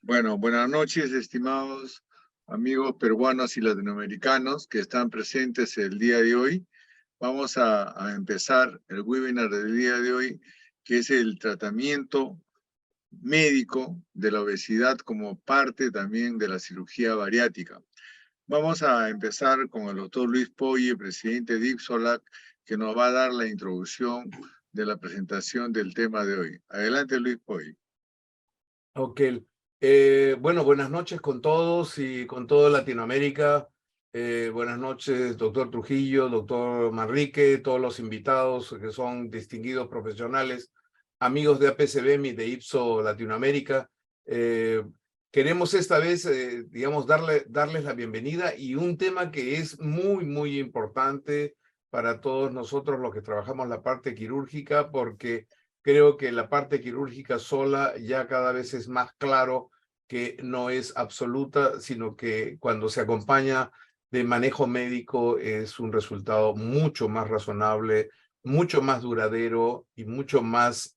Bueno, buenas noches, estimados amigos peruanos y latinoamericanos que están presentes el día de hoy. Vamos a empezar el webinar del día de hoy, que es el tratamiento médico de la obesidad como parte también de la cirugía bariátrica. Vamos a empezar con el doctor Luis Poye, presidente de IPSOLAC, que nos va a dar la introducción de la presentación del tema de hoy. Adelante, Luis Poye. Ok. Bueno, buenas noches con todos y con toda Latinoamérica. Buenas noches, doctor Trujillo, doctor Manrique, todos los invitados que son distinguidos profesionales, amigos de APCBM y de IPSO Latinoamérica. Queremos esta vez, digamos, darles la bienvenida y un tema que es muy importante para todos nosotros los que trabajamos la parte quirúrgica, porque creo que la parte quirúrgica sola ya cada vez es más claro que no es absoluta, sino que cuando se acompaña de manejo médico es un resultado mucho más razonable, mucho más duradero y mucho más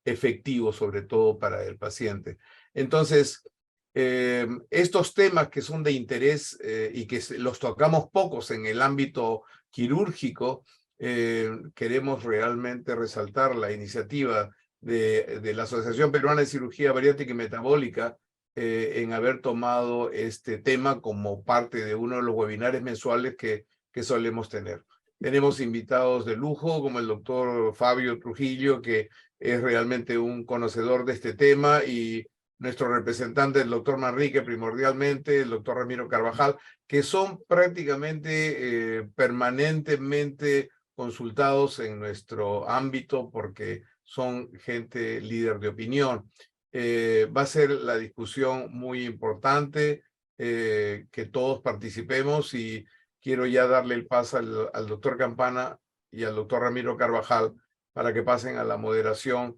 efectivo, sobre todo para el paciente. Entonces, estos temas que son de interés y que los tocamos pocos en el ámbito quirúrgico, queremos realmente resaltar la iniciativa de la Asociación Peruana de Cirugía Bariátrica y Metabólica en haber tomado este tema como parte de uno de los webinars mensuales que solemos tener. Tenemos invitados de lujo como el doctor Fabio Trujillo, que es realmente un conocedor de este tema, y nuestro representante, el doctor Manrique, primordialmente, el doctor Ramiro Carvajal, que son prácticamente permanentemente consultados en nuestro ámbito porque son gente líder de opinión. Va a ser la discusión muy importante, que todos participemos, y quiero ya darle el paso al doctor Campana y al doctor Ramiro Carvajal para que pasen a la moderación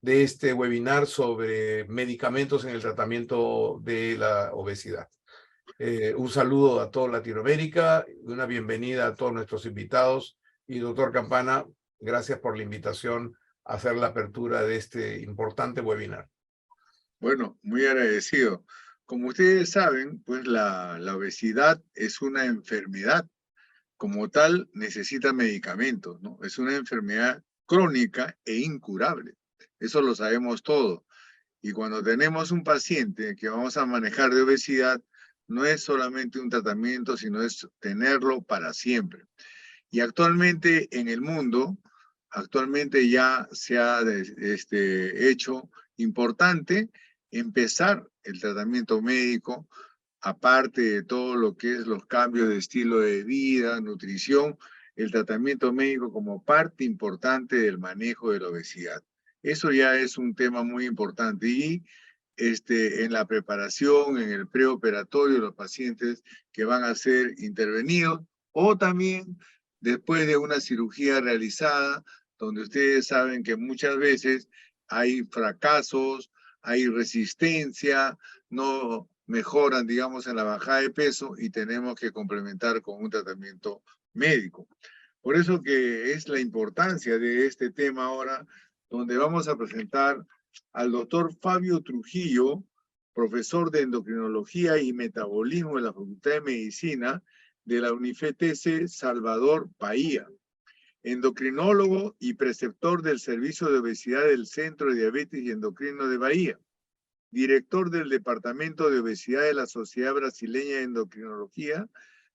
de este webinar sobre medicamentos en el tratamiento de la obesidad. Un saludo a toda Latinoamérica, una bienvenida a todos nuestros invitados. Y doctor Campana, gracias por la invitación a hacer la apertura de este importante webinar. Bueno, muy agradecido. Como ustedes saben, pues la obesidad es una enfermedad. Como tal, necesita medicamentos, ¿no? Es una enfermedad crónica e incurable. Eso lo sabemos todos. Y cuando tenemos un paciente que vamos a manejar de obesidad, no es solamente un tratamiento, sino es tenerlo para siempre. Y actualmente en el mundo, actualmente ya se ha hecho importante empezar el tratamiento médico, aparte de todo lo que es los cambios de estilo de vida, nutrición, el tratamiento médico como parte importante del manejo de la obesidad. Eso ya es un tema muy importante y en la preparación, en el preoperatorio, los pacientes que van a ser intervenidos o también después de una cirugía realizada, donde ustedes saben que muchas veces hay fracasos, hay resistencia, no mejoran, digamos, en la bajada de peso y tenemos que complementar con un tratamiento médico. Por eso que es la importancia de este tema ahora, donde vamos a presentar al doctor Fabio Trujillo, profesor de endocrinología y metabolismo en la Facultad de Medicina de la UNIFETC Salvador Bahía, endocrinólogo y preceptor del Servicio de Obesidad del Centro de Diabetes y Endocrino de Bahía, director del Departamento de Obesidad de la Sociedad Brasileña de Endocrinología,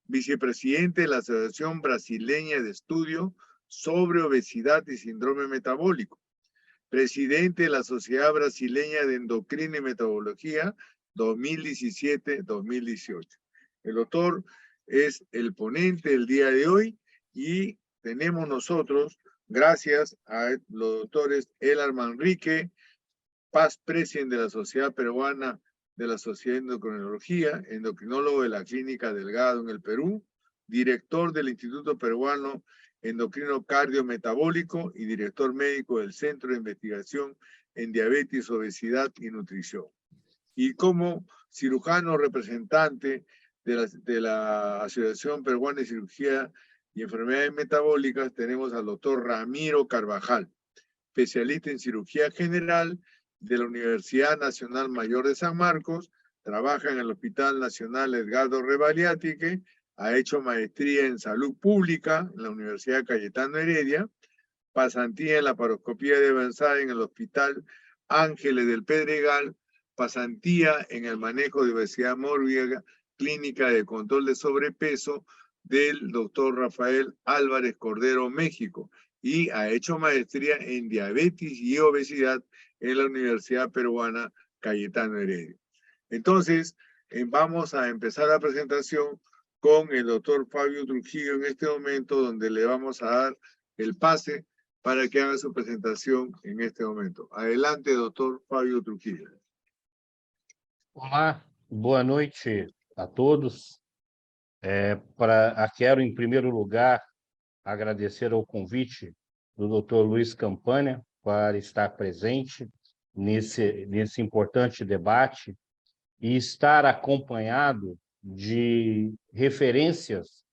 vicepresidente de la Asociación Brasileña de Estudio sobre Obesidad y Síndrome Metabólico, presidente de la Sociedad Brasileña de Endocrina y Metabología 2017-2018. El doctor es el ponente del día de hoy y tenemos nosotros, gracias a los doctores Elar Manrique, past president de la Sociedad Peruana de la Sociedad de Endocrinología, endocrinólogo de la Clínica Delgado en el Perú, director del Instituto Peruano Endocrino Cardiometabólico y director médico del Centro de Investigación en Diabetes, Obesidad y Nutrición. Y como cirujano representante de la Asociación Peruana de Cirugía y Enfermedades Metabólicas, tenemos al doctor Ramiro Carvajal, especialista en cirugía general de la Universidad Nacional Mayor de San Marcos, trabaja en el Hospital Nacional Edgardo Revaliatique, ha hecho maestría en Salud Pública en la Universidad Cayetano Heredia, pasantía en la paroscopía de avanzada en el Hospital Ángeles del Pedregal, pasantía en el manejo de obesidad mórbida, clínica de control de sobrepeso del doctor Rafael Álvarez Cordero, México, y ha hecho maestría en diabetes y obesidad en la Universidad Peruana Cayetano Heredia. Entonces, vamos a empezar la presentación con el doctor Fabio Trujillo en este momento, donde le vamos a dar el pase para que haga su presentación en este momento. Adelante, doctor Fabio Trujillo. Olá, boa noite a todos. Quero, em primeiro lugar, agradecer ao convite do Dr. Luiz Campana para estar presente nesse importante debate e estar acompanhado de referências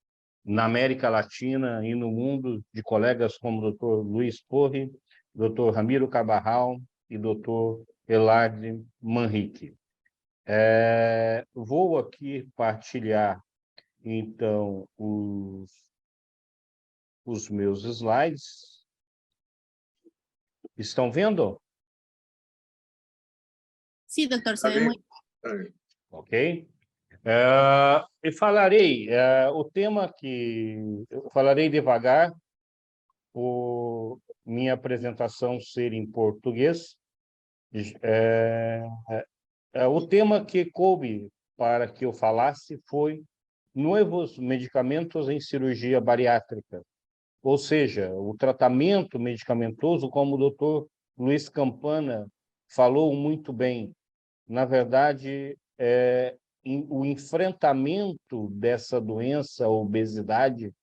na América Latina e no mundo de colegas como o Dr. Luiz Porre, Dr. Ramiro Carvajal e Dr. Elard Manrique. Vou aqui partilhar, então, os meus slides. Estão vendo? Sí, doctor, se ve muy Ok. E falarei, o tema que... Eu falarei devagar, por minha apresentação ser em português. O tema que coube para que eu falasse foi novos medicamentos em cirurgia bariátrica, ou seja, o tratamento medicamentoso, como o Dr. Luiz Campana falou muito bem. Na verdade, o enfrentamento dessa doença, a obesidade,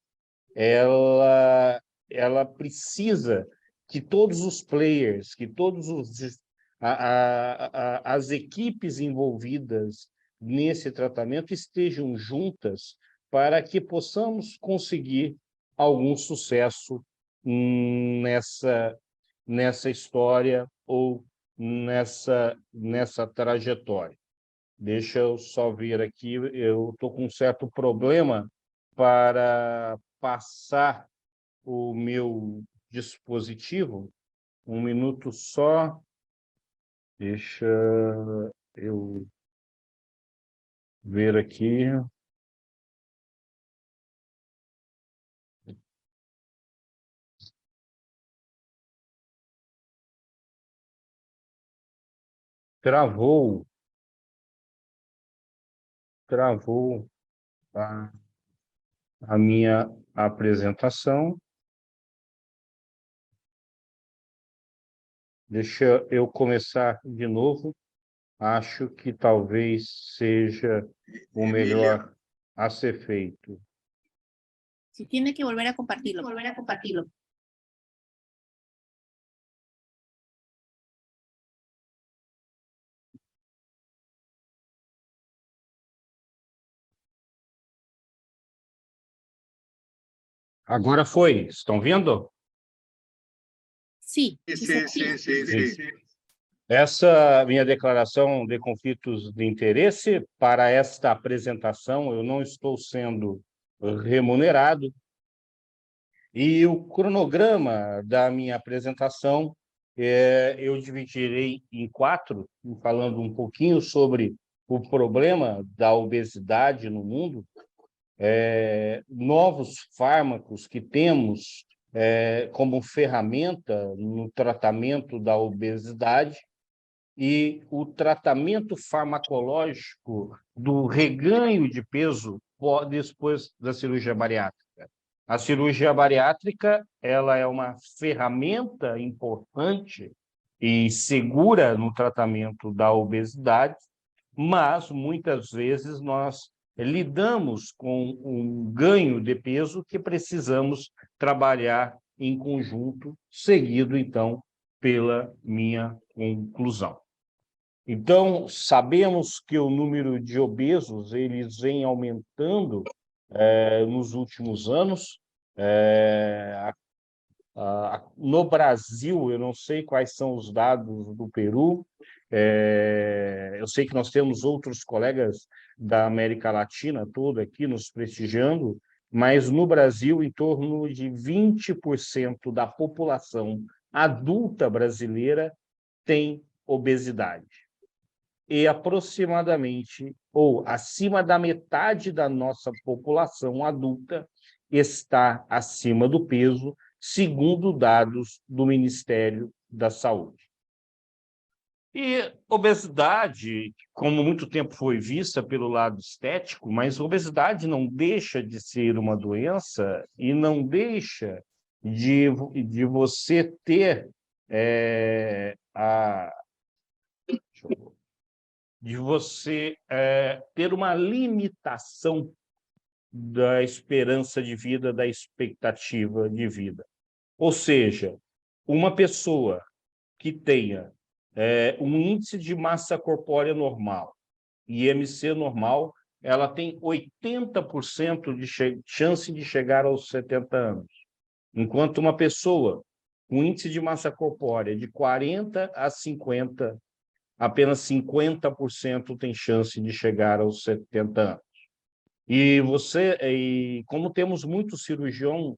ela precisa que todos os players, que todos as equipes envolvidas nesse tratamento estejam juntas para que possamos conseguir algum sucesso nessa história ou nessa trajetória. Deixa eu só ver aqui, eu estou com um certo problema para passar o meu dispositivo. Um minuto só. Deixa eu ver aqui. Travou a minha apresentação. Deixa eu começar de novo. Acho que talvez seja o melhor a ser feito. Si tiene que volver a compartirlo. Agora foi. Estão vendo? Sí. Sí. Essa minha declaração de conflitos de interesse, para esta apresentação, eu não estou sendo remunerado. E o cronograma da minha apresentação, eu dividirei em 4, falando um pouquinho sobre o problema da obesidade no mundo, novos fármacos que temos como ferramenta no tratamento da obesidade e o tratamento farmacológico do reganho de peso depois da cirurgia bariátrica. A cirurgia bariátrica, ela é uma ferramenta importante e segura no tratamento da obesidade, mas muitas vezes nós lidamos com um ganho de peso que precisamos trabalhar em conjunto, seguido, então, pela minha conclusão. Então, sabemos que o número de obesos eles vem aumentando nos últimos anos. No Brasil, eu não sei quais são os dados do Peru, eu sei que nós temos outros colegas da América Latina toda aqui nos prestigiando, mas no Brasil, em torno de 20% da população adulta brasileira tem obesidade. E aproximadamente, ou acima da metade da nossa população adulta está acima do peso, segundo dados do Ministério da Saúde. E obesidade, como muito tempo foi vista pelo lado estético, mas obesidade não deixa de ser uma doença e não deixa de você ter ter uma limitação da esperança de vida, da expectativa de vida. Ou seja, uma pessoa que tenha um índice de massa corpórea normal, IMC normal, ela tem 80% de chance de chegar aos 70 anos. Enquanto uma pessoa com índice de massa corpórea de 40 a 50, apenas 50% tem chance de chegar aos 70 anos. E como temos muitos cirurgiãos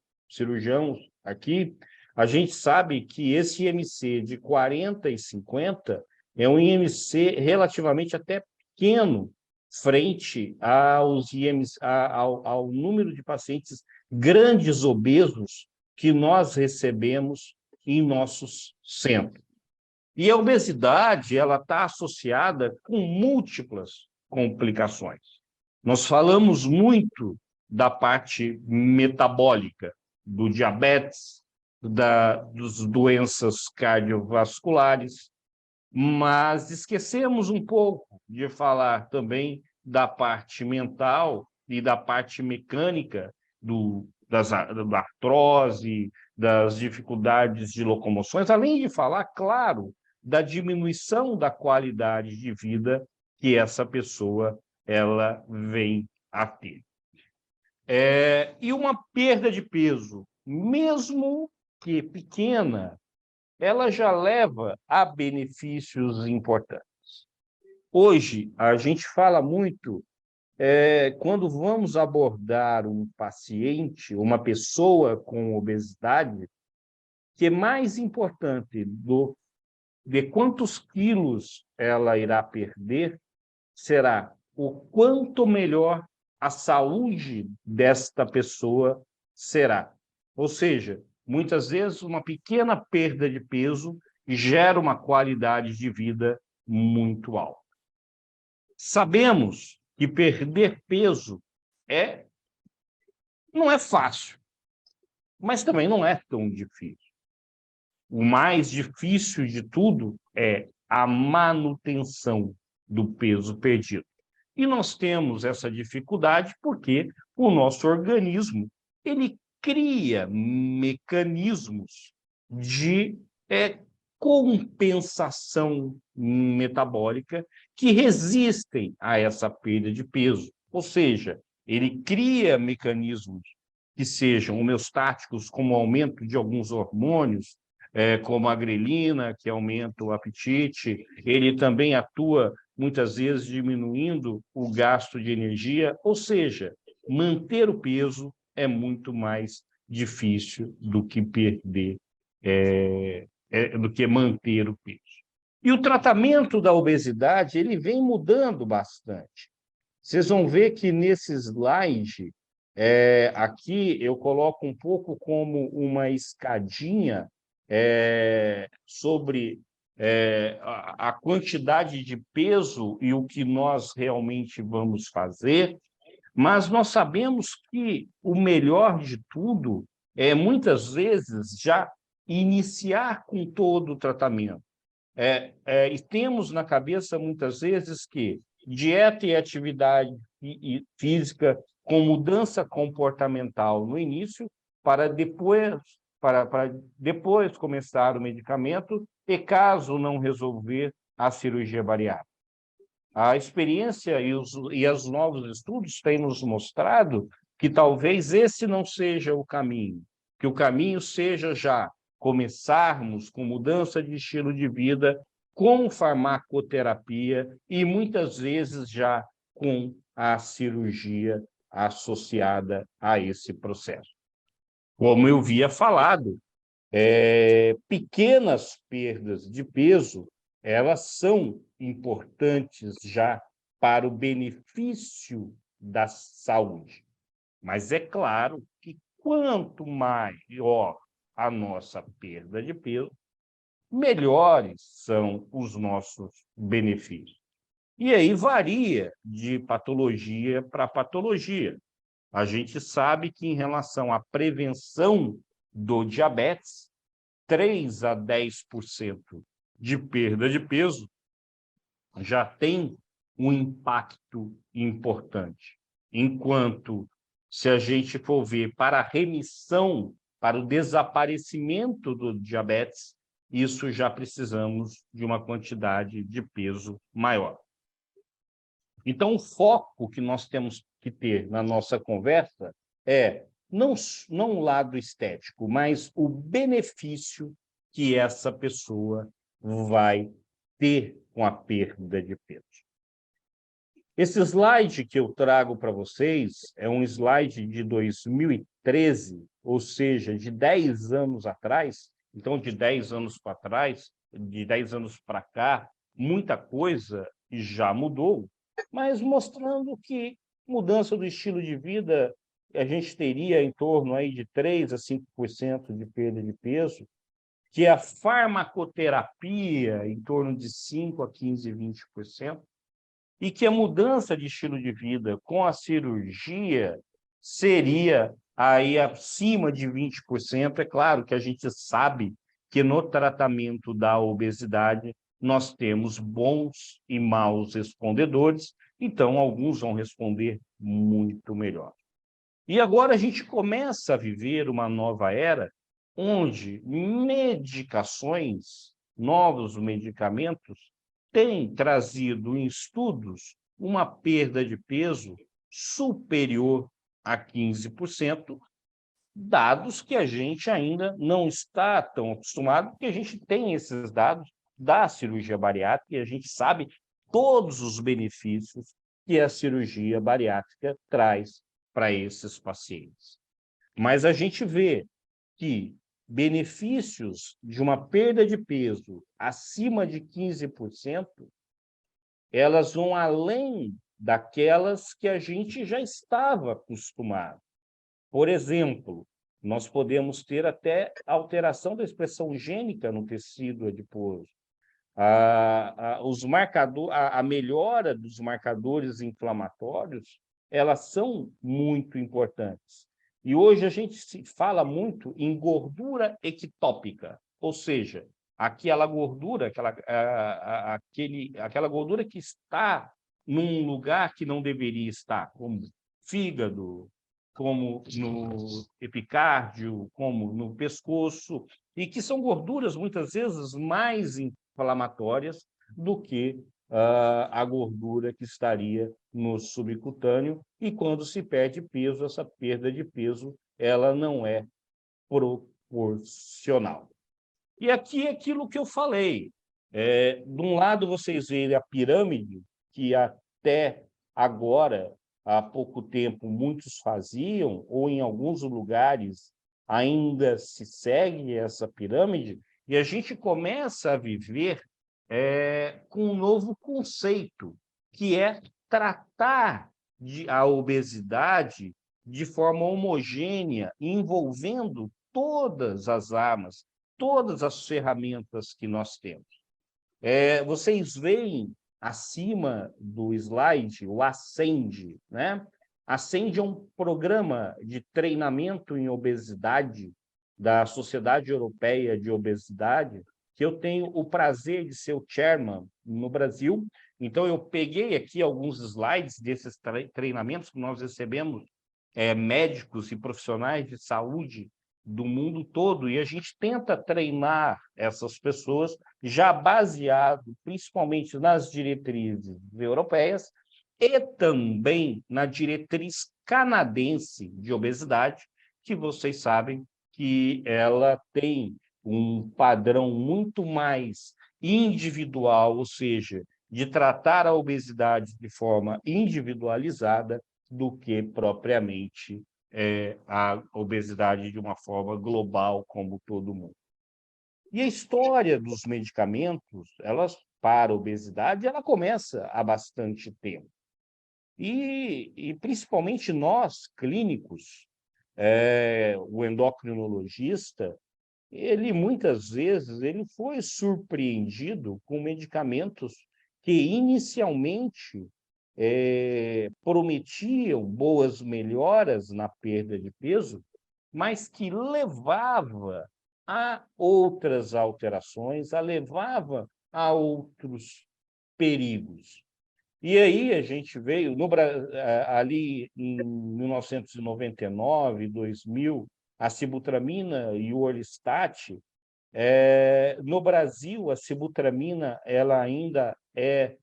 aqui, a gente sabe que esse IMC de 40 e 50 é um IMC relativamente até pequeno frente ao número de pacientes grandes obesos que nós recebemos em nossos centros. E a obesidade ela está associada com múltiplas complicações. Nós falamos muito da parte metabólica, do diabetes, das doenças cardiovasculares, mas esquecemos um pouco de falar também da parte mental e da parte mecânica da artrose, das dificuldades de locomoções, além de falar, claro, da diminuição da qualidade de vida que essa pessoa ela vem a ter. E uma perda de peso, mesmo que pequena, ela já leva a benefícios importantes. Hoje, a gente fala muito, quando vamos abordar um paciente, uma pessoa com obesidade, que é mais importante de quantos quilos ela irá perder, será o quanto melhor a saúde desta pessoa será. Ou seja, muitas vezes uma pequena perda de peso gera uma qualidade de vida muito alta. Sabemos que perder peso não é fácil, mas também não é tão difícil. O mais difícil de tudo é a manutenção do peso perdido. E nós temos essa dificuldade porque o nosso organismo ele cria mecanismos de compensação metabólica que resistem a essa perda de peso. Ou seja, ele cria mecanismos que sejam homeostáticos, como o aumento de alguns hormônios, como a grelina, que aumenta o apetite. Ele também atua, muitas vezes, diminuindo o gasto de energia. Ou seja, manter o peso é muito mais difícil do que manter o peso. E o tratamento da obesidade ele vem mudando bastante. Vocês vão ver que nesse slide, aqui eu coloco um pouco como uma escadinha sobre a quantidade de peso e o que nós realmente vamos fazer, mas nós sabemos que o melhor de tudo é, muitas vezes, já iniciar com todo o tratamento. E temos na cabeça, muitas vezes, que dieta e atividade física com mudança comportamental no início, para depois começar o medicamento e, caso não resolver, a cirurgia bariátrica. A experiência e os novos estudos têm nos mostrado que talvez esse não seja o caminho. que o caminho seja já começarmos com mudança de estilo de vida, com farmacoterapia e, muitas vezes, já com a cirurgia associada a esse processo. Como eu havia falado, pequenas perdas de peso, elas são importantes já para o benefício da saúde. Mas é claro que quanto maior a nossa perda de peso, melhores são os nossos benefícios. E aí varia de patologia para patologia. A gente sabe que, em relação à prevenção do diabetes, 3 a 10% de perda de peso já tem um impacto importante. Enquanto, se a gente for ver para a remissão, para o desaparecimento do diabetes, isso já precisamos de uma quantidade de peso maior. Então, o foco que nós temos que ter na nossa conversa é não o lado estético, mas o benefício que essa pessoa vai ter com a perda de peso. Esse slide que eu trago para vocês é um slide de 2013, ou seja, de 10 anos atrás. Então, de 10 anos para trás, de 10 anos para cá, muita coisa já mudou, mas mostrando que mudança do estilo de vida, a gente teria em torno aí de 3 a 5% de perda de peso, que a farmacoterapia em torno de 5 a 15, 20%, e que a mudança de estilo de vida com a cirurgia seria aí acima de 20%. É claro que a gente sabe que no tratamento da obesidade nós temos bons e maus respondedores, então alguns vão responder muito melhor. E agora a gente começa a viver uma nova era onde medicações, novos medicamentos, têm trazido em estudos uma perda de peso superior a 15%, dados que a gente ainda não está tão acostumado, porque a gente tem esses dados da cirurgia bariátrica e a gente sabe todos os benefícios que a cirurgia bariátrica traz para esses pacientes. Mas a gente vê que benefícios de uma perda de peso acima de 15%, elas vão além daquelas que a gente já estava acostumado. Por exemplo, nós podemos ter até alteração da expressão gênica no tecido adiposo. A melhora dos marcadores inflamatórios, elas são muito importantes. E hoje a gente se fala muito em gordura ectópica, ou seja, aquela gordura, aquela gordura que está num lugar que não deveria estar, como fígado, como no epicárdio, como no pescoço, e que são gorduras muitas vezes mais inflamatórias do que a gordura que estaria no subcutâneo, e quando se perde peso, essa perda de peso ela não é proporcional. E aqui é aquilo que eu falei. De um lado, vocês veem a pirâmide, que até agora, há pouco tempo, muitos faziam, ou em alguns lugares ainda se segue essa pirâmide, e a gente começa a viver com um novo conceito, que é tratar a obesidade de forma homogênea, envolvendo todas as armas, todas as ferramentas que nós temos. Vocês veem acima do slide o Ascend, né? Ascend é um programa de treinamento em obesidade da Sociedade Europeia de Obesidade, que eu tenho o prazer de ser o chairman no Brasil. Então, eu peguei aqui alguns slides desses treinamentos que nós recebemos, médicos e profissionais de saúde do mundo todo, e a gente tenta treinar essas pessoas já baseado principalmente nas diretrizes europeias e também na diretriz canadense de obesidade, que vocês sabem que ela tem um padrão muito mais individual, ou seja, de tratar a obesidade de forma individualizada do que propriamente a obesidade de uma forma global, como todo mundo. E a história dos medicamentos, para a obesidade, ela começa há bastante tempo. E principalmente nós, clínicos, o endocrinologista, ele muitas vezes ele foi surpreendido com medicamentos que inicialmente prometiam boas melhoras na perda de peso, mas que levava a outras alterações, levava a outros perigos. E aí a gente veio, ali em 1999, 2000, a sibutramina e o orlistat. No Brasil, a sibutramina ela ainda é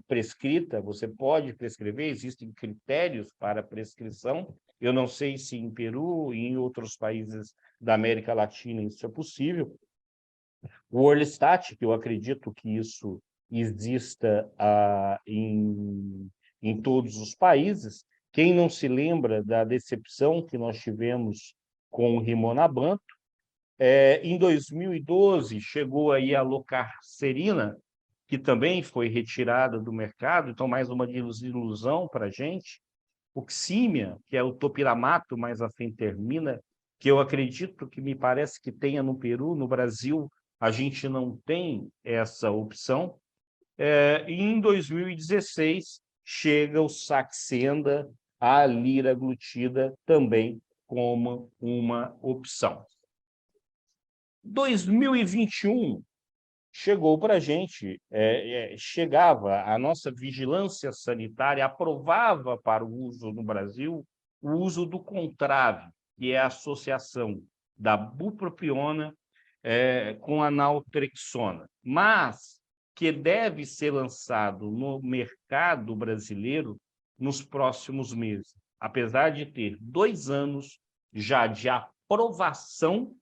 prescrita, você pode prescrever, existem critérios para prescrição. Eu não sei se em Peru e em outros países da América Latina isso é possível. O orlistat, que eu acredito que isso exista em todos os países. Quem não se lembra da decepção que nós tivemos com o Rimonabant? Em 2012, chegou aí a locarcerina, que também foi retirada do mercado, então mais uma desilusão para a gente. Oxímia, que é o topiramato mais a fentermina, que eu acredito que me parece que tenha no Peru, no Brasil a gente não tem essa opção. E em 2016 chega o Saxenda, a liraglutida, também como uma opção. 2021 chegou para a gente, chegava a nossa vigilância sanitária, aprovava para o uso no Brasil o uso do Contrave, que é a associação da bupropiona com a naltrexona, mas que deve ser lançado no mercado brasileiro nos próximos meses, apesar de ter 2 anos já de aprovação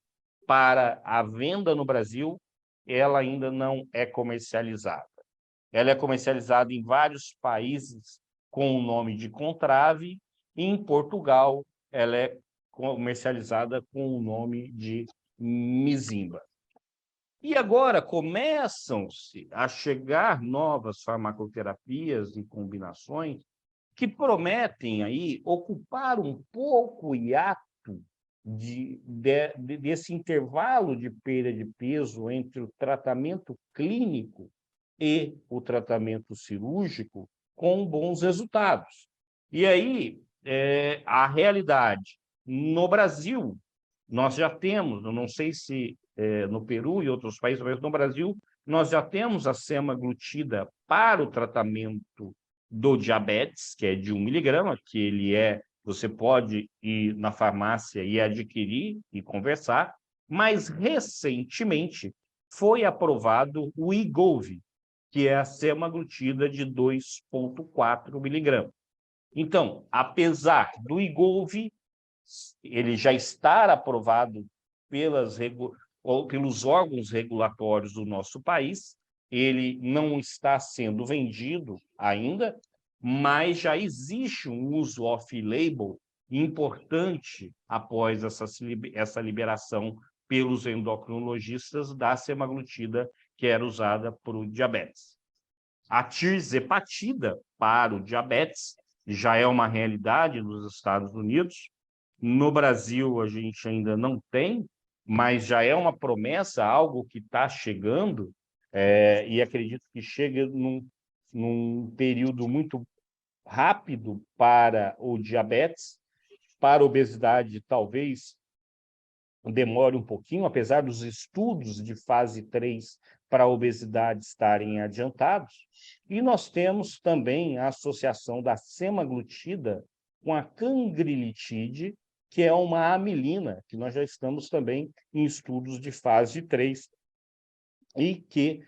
para a venda no Brasil, ela ainda não é comercializada. Ela é comercializada em vários países com o nome de Contrave, e em Portugal ela é comercializada com o nome de Mizimba. E agora começam-se a chegar novas farmacoterapias e combinações que prometem aí ocupar um pouco o hiato desse intervalo de perda de peso entre o tratamento clínico e o tratamento cirúrgico com bons resultados. E aí, a realidade, no Brasil, nós já temos, eu não sei se no Peru e outros países, mas no Brasil, nós já temos a semaglutida para o tratamento do diabetes, que é de 1 miligrama, que ele você pode ir na farmácia e adquirir e conversar, mas recentemente foi aprovado o Wegovy, que é a semaglutida de 2,4 miligramas. Então, apesar do Wegovy ele já estar aprovado pelos órgãos regulatórios do nosso país, ele não está sendo vendido ainda, mas já existe um uso off-label importante após essa liberação pelos endocrinologistas da semaglutida que era usada para o diabetes. A tirzepatida para o diabetes já é uma realidade nos Estados Unidos. No Brasil, a gente ainda não tem, mas já é uma promessa, algo que está chegando, e acredito que chega num período muito rápido para o diabetes. Para a obesidade, talvez demore um pouquinho, apesar dos estudos de fase 3 para a obesidade estarem adiantados. E nós temos também a associação da semaglutida com a cangrilitide, que é uma amilina, que nós já estamos também em estudos de fase 3, e que,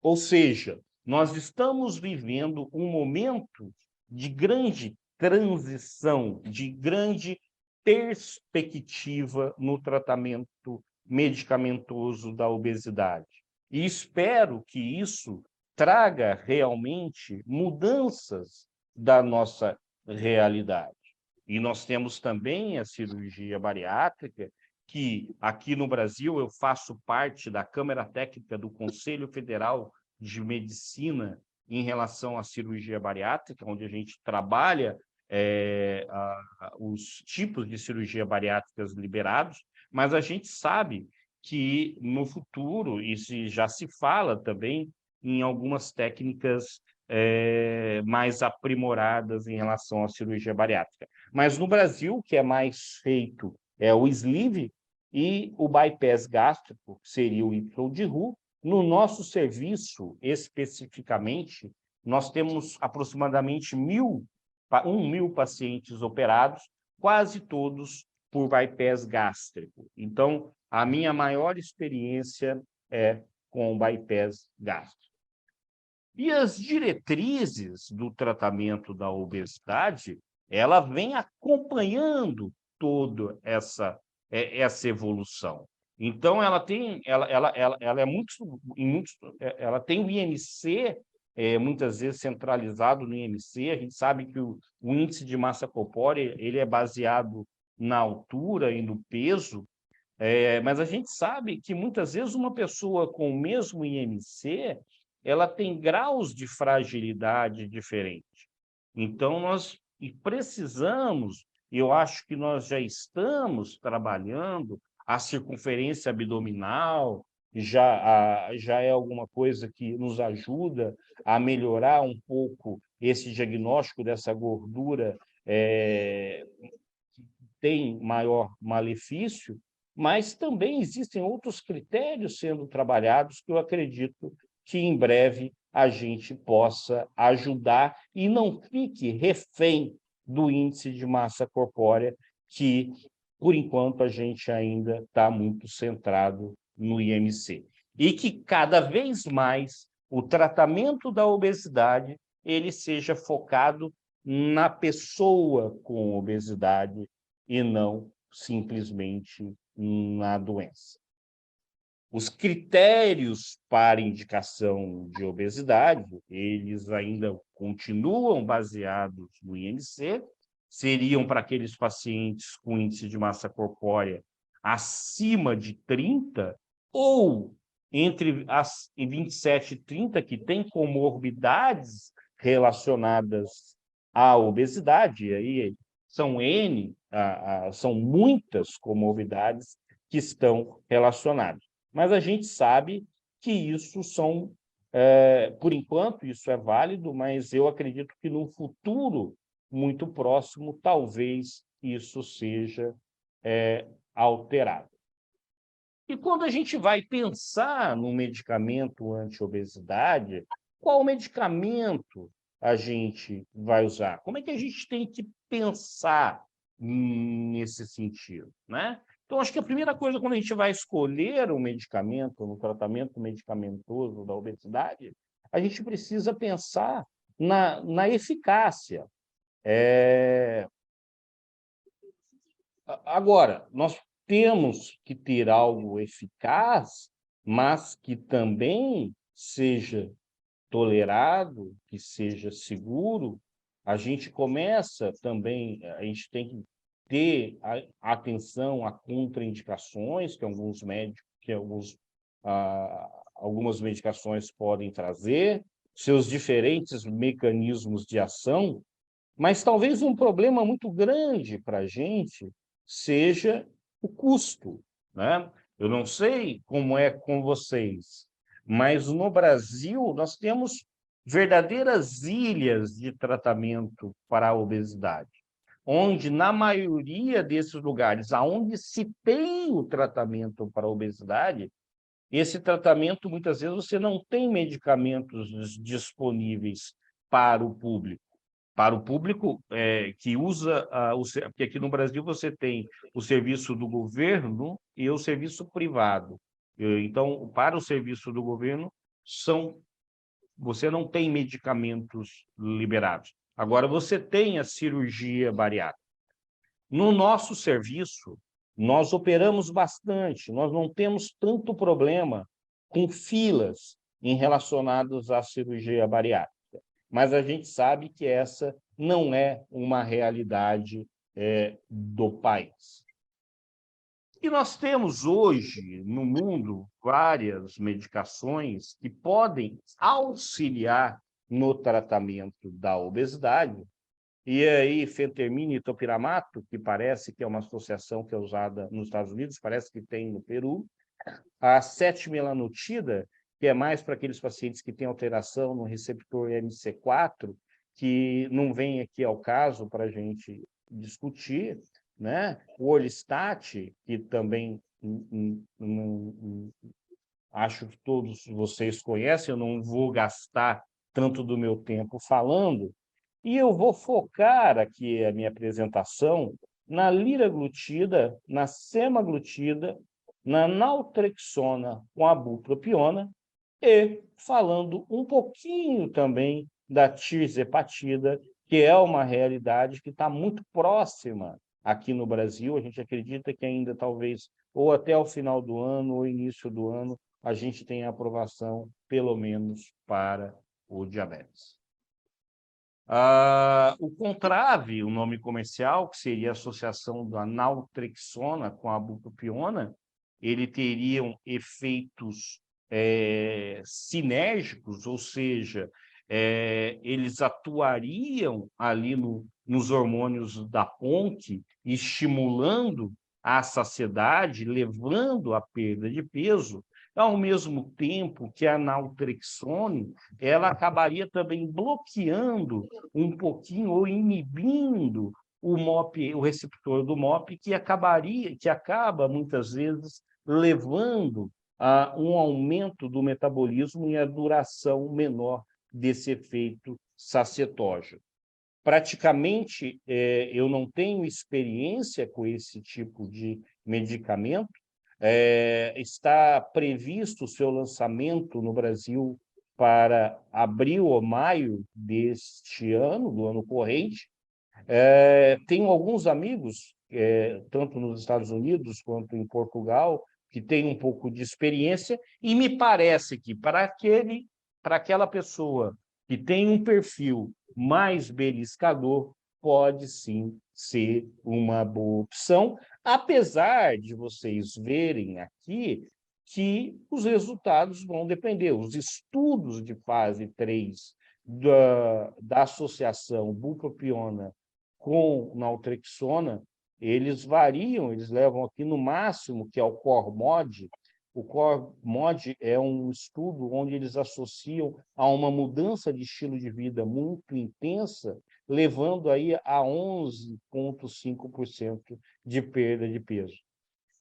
ou seja, nós estamos vivendo um momento de grande transição, de grande perspectiva no tratamento medicamentoso da obesidade. E espero que isso traga realmente mudanças da nossa realidade. E nós temos também a cirurgia bariátrica, que aqui no Brasil eu faço parte da Câmara Técnica do Conselho Federal de Medicina em relação à cirurgia bariátrica, onde a gente trabalha os tipos de cirurgia bariátricas liberados, mas a gente sabe que no futuro, e já se fala também em algumas técnicas mais aprimoradas em relação à cirurgia bariátrica. Mas no Brasil, o que é mais feito é o sleeve e o bypass gástrico, que seria o Y de Roux. No nosso serviço, especificamente, nós temos aproximadamente 1.000 pacientes operados, quase todos por bypass gástrico. Então, a minha maior experiência é com o bypass gástrico. E as diretrizes do tratamento da obesidade, ela vem acompanhando toda essa evolução. Então, ela tem o IMC, muitas vezes centralizado no IMC. A gente sabe que o índice de massa corpórea ele é baseado na altura e no peso, mas a gente sabe que muitas vezes uma pessoa com o mesmo IMC ela tem graus de fragilidade diferentes. Então, nós precisamos, eu acho que nós já estamos trabalhando a circunferência abdominal, já é alguma coisa que nos ajuda a melhorar um pouco esse diagnóstico dessa gordura que tem maior malefício, mas também existem outros critérios sendo trabalhados que eu acredito que em breve a gente possa ajudar e não fique refém do índice de massa corpórea, que, por enquanto, a gente ainda está muito centrado no IMC. E que, cada vez mais, o tratamento da obesidade ele seja focado na pessoa com obesidade e não simplesmente na doença. Os critérios para indicação de obesidade, eles ainda continuam baseados no IMC, seriam para aqueles pacientes com índice de massa corpórea acima de 30 ou entre 27 e 30 que têm comorbidades relacionadas à obesidade, e aí são muitas comorbidades que estão relacionadas. Mas a gente sabe que isso por enquanto, isso é válido, mas eu acredito que no futuro muito próximo, talvez isso seja alterado. E quando a gente vai pensar no medicamento anti-obesidade, qual medicamento a gente vai usar? Como é que a gente tem que pensar nesse sentido, né? Então, acho que a primeira coisa, quando a gente vai escolher um medicamento no tratamento medicamentoso da obesidade, a gente precisa pensar na eficácia. Agora, nós temos que ter algo eficaz, mas que também seja tolerado, que seja seguro. A gente começa também, a gente tem que ter atenção a contraindicações que algumas medicações podem trazer, seus diferentes mecanismos de ação, mas talvez um problema muito grande para a gente seja o custo, né? Eu não sei como é com vocês, mas no Brasil nós temos verdadeiras ilhas de tratamento para a obesidade, onde, na maioria desses lugares onde se tem o tratamento para a obesidade, esse tratamento, muitas vezes, você não tem medicamentos disponíveis para o público. Para o público que usa... porque aqui no Brasil você tem o serviço do governo e o serviço privado. Então, para o serviço do governo, você não tem medicamentos liberados. Agora, você tem a cirurgia bariátrica. No nosso serviço, nós operamos bastante, nós não temos tanto problema com filas relacionadas à cirurgia bariátrica, mas a gente sabe que essa não é uma realidade do país. E nós temos hoje, no mundo, várias medicações que podem auxiliar no tratamento da obesidade. E aí, fentermina e topiramato, que parece que é uma associação que é usada nos Estados Unidos, parece que tem no Peru. A 7-melanotida, que é mais para aqueles pacientes que têm alteração no receptor MC4, que não vem aqui ao caso para a gente discutir, né? O Orlistat, que também acho que todos vocês conhecem, eu não vou gastar tanto do meu tempo falando, e eu vou focar aqui a minha apresentação na liraglutida, na semaglutida, na naltrexona com a bupropiona e falando um pouquinho também da tirzepatida, que é uma realidade que está muito próxima aqui no Brasil. A gente acredita que ainda talvez ou até o final do ano ou início do ano a gente tenha aprovação, pelo menos, para o diabetes. O Contrave, o nome comercial, que seria a associação da naltrexona com a bupropiona, ele teriam efeitos sinérgicos, ou seja, eles atuariam ali nos hormônios da PONC, estimulando a saciedade, levando à perda de peso, ao mesmo tempo que a naltrexone, ela acabaria também bloqueando um pouquinho ou inibindo o MOP, o receptor do MOP, que acaba muitas vezes levando a um aumento do metabolismo e a duração menor desse efeito sacietógeno. Praticamente, eu não tenho experiência com esse tipo de medicamento. Está previsto o seu lançamento no Brasil para abril ou maio deste ano, do ano corrente. Tenho alguns amigos, tanto nos Estados Unidos quanto em Portugal, que têm um pouco de experiência, e me parece que para aquela pessoa que tem um perfil mais beliscador, pode sim ser uma boa opção, apesar de vocês verem aqui que os resultados vão depender. Os estudos de fase 3 da associação bupropiona com naltrexona, eles variam, eles levam aqui no máximo, que é o CORMOD. O CORMOD é um estudo onde eles associam a uma mudança de estilo de vida muito intensa, levando aí a 11,5% de perda de peso.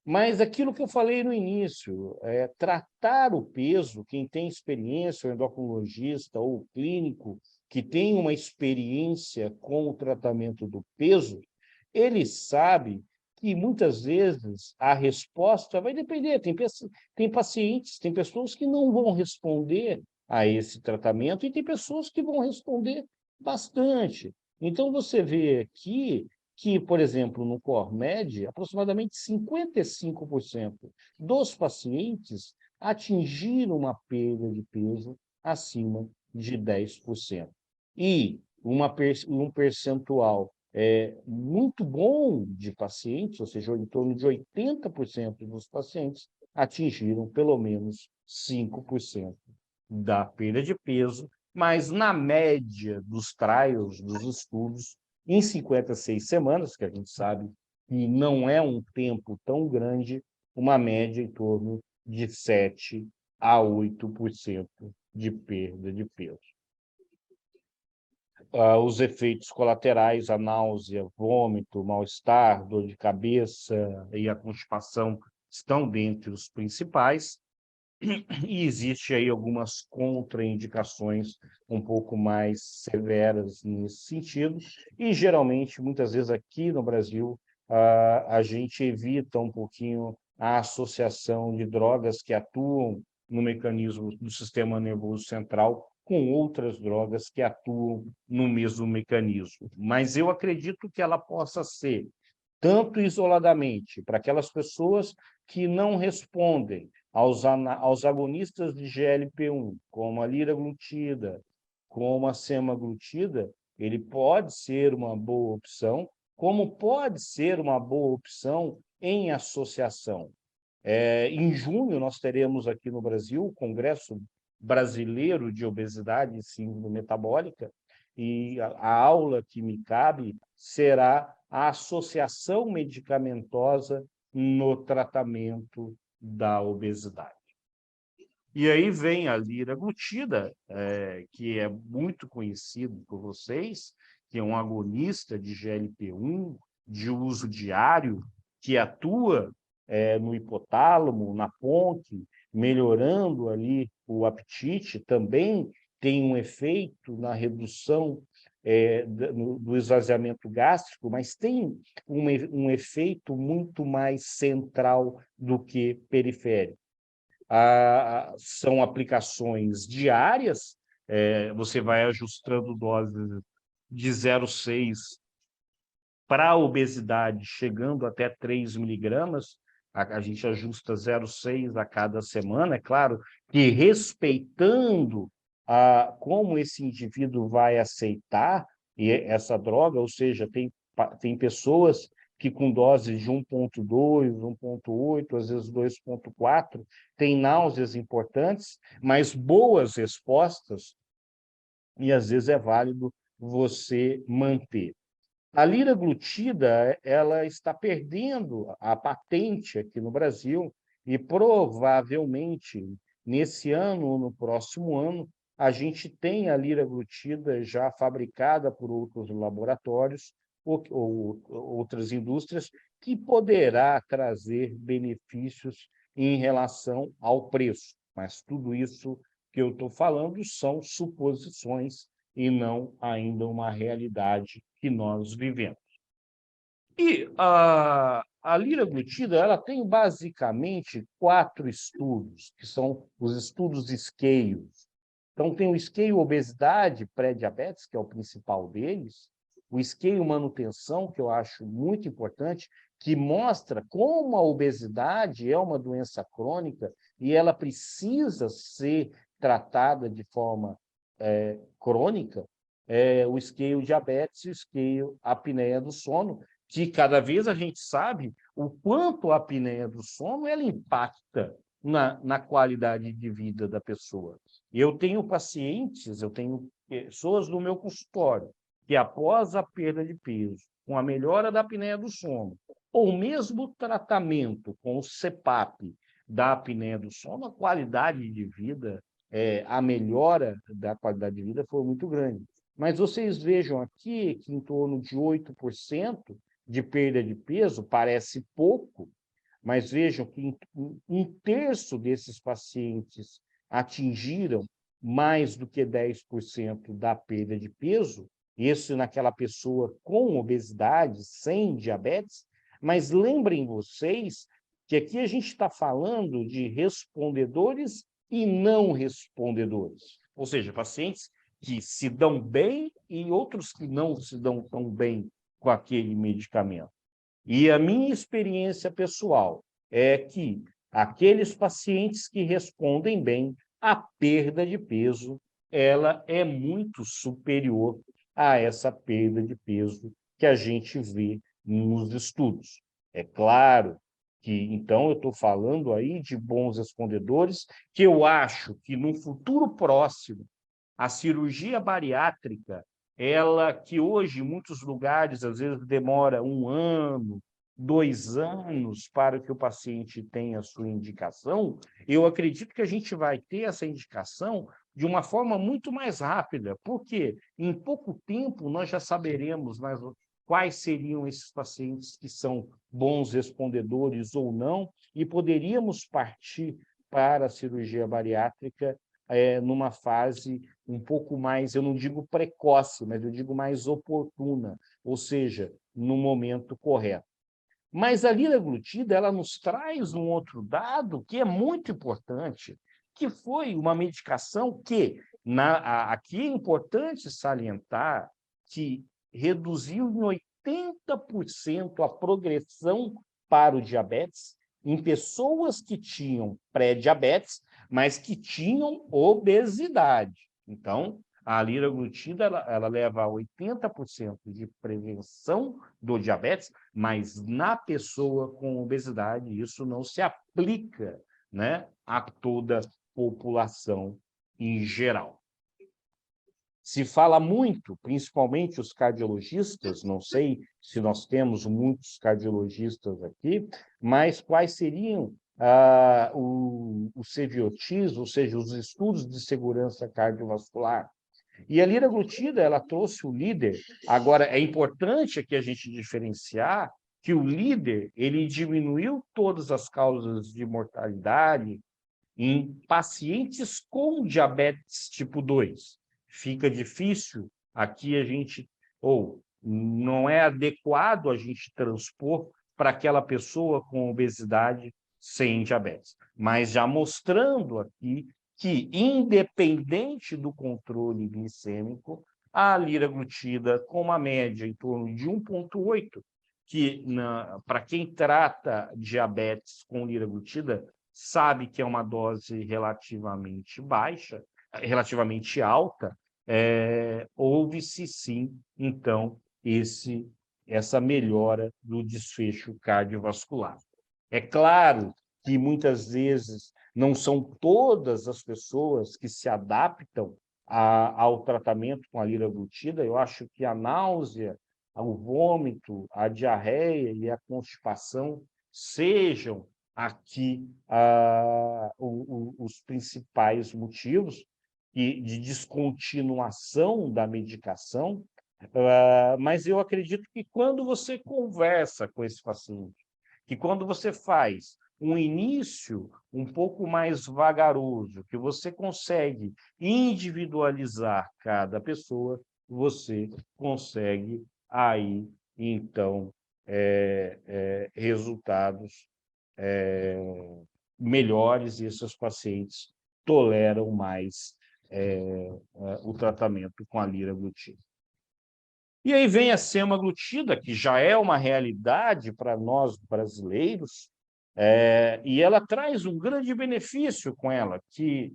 Mas aquilo que eu falei no início, tratar o peso, quem tem experiência, o endocrinologista ou o clínico, que tem uma experiência com o tratamento do peso, ele sabe que muitas vezes a resposta vai depender. Tem pacientes, tem pessoas que não vão responder a esse tratamento e tem pessoas que vão responder bastante. Então, você vê aqui que, por exemplo, no CORMED, aproximadamente 55% dos pacientes atingiram uma perda de peso acima de 10%. E um percentual muito bom de pacientes, ou seja, em torno de 80% dos pacientes atingiram pelo menos 5% da perda de peso, mas na média dos trials, dos estudos, em 56 semanas, que a gente sabe que não é um tempo tão grande, uma média em torno de 7% a 8% de perda de peso. Os efeitos colaterais, a náusea, vômito, mal-estar, dor de cabeça e a constipação estão dentre os principais. E existe aí algumas contraindicações um pouco mais severas nesse sentido. E, geralmente, muitas vezes aqui no Brasil, a gente evita um pouquinho a associação de drogas que atuam no mecanismo do sistema nervoso central com outras drogas que atuam no mesmo mecanismo. Mas eu acredito que ela possa ser tanto isoladamente, para aquelas pessoas que não respondem aos agonistas de GLP-1, como a liraglutida, como a semaglutida, ele pode ser uma boa opção, como pode ser uma boa opção em associação. Em junho, nós teremos aqui no Brasil o Congresso Brasileiro de Obesidade e Síndrome Metabólica, e a aula que me cabe será a associação medicamentosa no tratamento da obesidade. E aí vem a liraglutida, que é muito conhecido por vocês, que é um agonista de GLP-1 de uso diário, que atua no hipotálamo, na ponte, melhorando ali o apetite, também tem um efeito na redução do esvaziamento gástrico, mas tem um efeito muito mais central do que periférico. São aplicações diárias, você vai ajustando doses de 0,6 para a obesidade, chegando até 3 miligramas, a gente ajusta 0,6 a cada semana, é claro que respeitando como esse indivíduo vai aceitar essa droga, ou seja, tem pessoas que com doses de 1,2, 1,8, às vezes 2,4, têm náuseas importantes, mas boas respostas, e às vezes é válido você manter. A liraglutida, ela está perdendo a patente aqui no Brasil e provavelmente nesse ano ou no próximo ano a gente tem a liraglutida já fabricada por outros laboratórios ou outras indústrias que poderá trazer benefícios em relação ao preço. Mas tudo isso que eu estou falando são suposições e não ainda uma realidade que nós vivemos. E a liraglutida, ela tem basicamente 4 estudos, que são os estudos Scales. Então, tem o Scale Obesidade Pré-Diabetes, que é o principal deles, o Scale Manutenção, que eu acho muito importante, que mostra como a obesidade é uma doença crônica e ela precisa ser tratada de forma crônica, o Scale Diabetes e o Scale Apneia do Sono, que cada vez a gente sabe o quanto a apneia do sono ela impacta na qualidade de vida da pessoa. Eu tenho pacientes, eu tenho pessoas no meu consultório que após a perda de peso, com a melhora da apneia do sono, ou mesmo tratamento com o CPAP da apneia do sono, a qualidade de vida, a melhora da qualidade de vida foi muito grande. Mas vocês vejam aqui que em torno de 8% de perda de peso parece pouco, mas vejam que 1/3 desses pacientes atingiram mais do que 10% da perda de peso, isso naquela pessoa com obesidade, sem diabetes, mas lembrem vocês que aqui a gente está falando de respondedores e não respondedores, ou seja, pacientes que se dão bem e outros que não se dão tão bem com aquele medicamento. E a minha experiência pessoal é que aqueles pacientes que respondem bem, a perda de peso ela é muito superior a essa perda de peso que a gente vê nos estudos. É claro que, então, eu estou falando aí de bons respondedores, que eu acho que no futuro próximo, a cirurgia bariátrica, ela que hoje, em muitos lugares, às vezes demora 1 ano, 2 anos para que o paciente tenha a sua indicação, eu acredito que a gente vai ter essa indicação de uma forma muito mais rápida, porque em pouco tempo nós já saberemos quais seriam esses pacientes que são bons respondedores ou não, e poderíamos partir para a cirurgia bariátrica numa fase um pouco mais, eu não digo precoce, mas eu digo mais oportuna, ou seja, no momento correto. Mas a liraglutida, ela nos traz um outro dado que é muito importante, que foi uma medicação que, aqui é importante salientar, que reduziu em 80% a progressão para o diabetes em pessoas que tinham pré-diabetes, mas que tinham obesidade. Então, a liraglutida ela leva a 80% de prevenção do diabetes, mas na pessoa com obesidade isso não se aplica, né, a toda a população em geral. Se fala muito, principalmente os cardiologistas, não sei se nós temos muitos cardiologistas aqui, mas quais seriam os CVOTs, ou seja, os estudos de segurança cardiovascular. E a liraglutida, ela trouxe o líder. Agora, é importante aqui a gente diferenciar que o líder, ele diminuiu todas as causas de mortalidade em pacientes com diabetes tipo 2. Fica difícil aqui a gente, ou não é adequado a gente transpor para aquela pessoa com obesidade sem diabetes. Mas já mostrando aqui que, independente do controle glicêmico, a liraglutida, com uma média em torno de 1,8, que para quem trata diabetes com liraglutida, sabe que é uma dose relativamente baixa, relativamente alta, houve-se sim, então, essa melhora do desfecho cardiovascular. É claro que muitas vezes não são todas as pessoas que se adaptam ao tratamento com a liraglutida. Eu acho que a náusea, o vômito, a diarreia e a constipação sejam aqui os principais motivos de descontinuação da medicação, mas eu acredito que quando você conversa com esse paciente, que quando você faz um início um pouco mais vagaroso, que você consegue individualizar cada pessoa, você consegue aí, então, resultados melhores, e esses pacientes toleram mais o tratamento com a liraglutida. E aí vem a semaglutida, que já é uma realidade para nós brasileiros, e ela traz um grande benefício com ela, que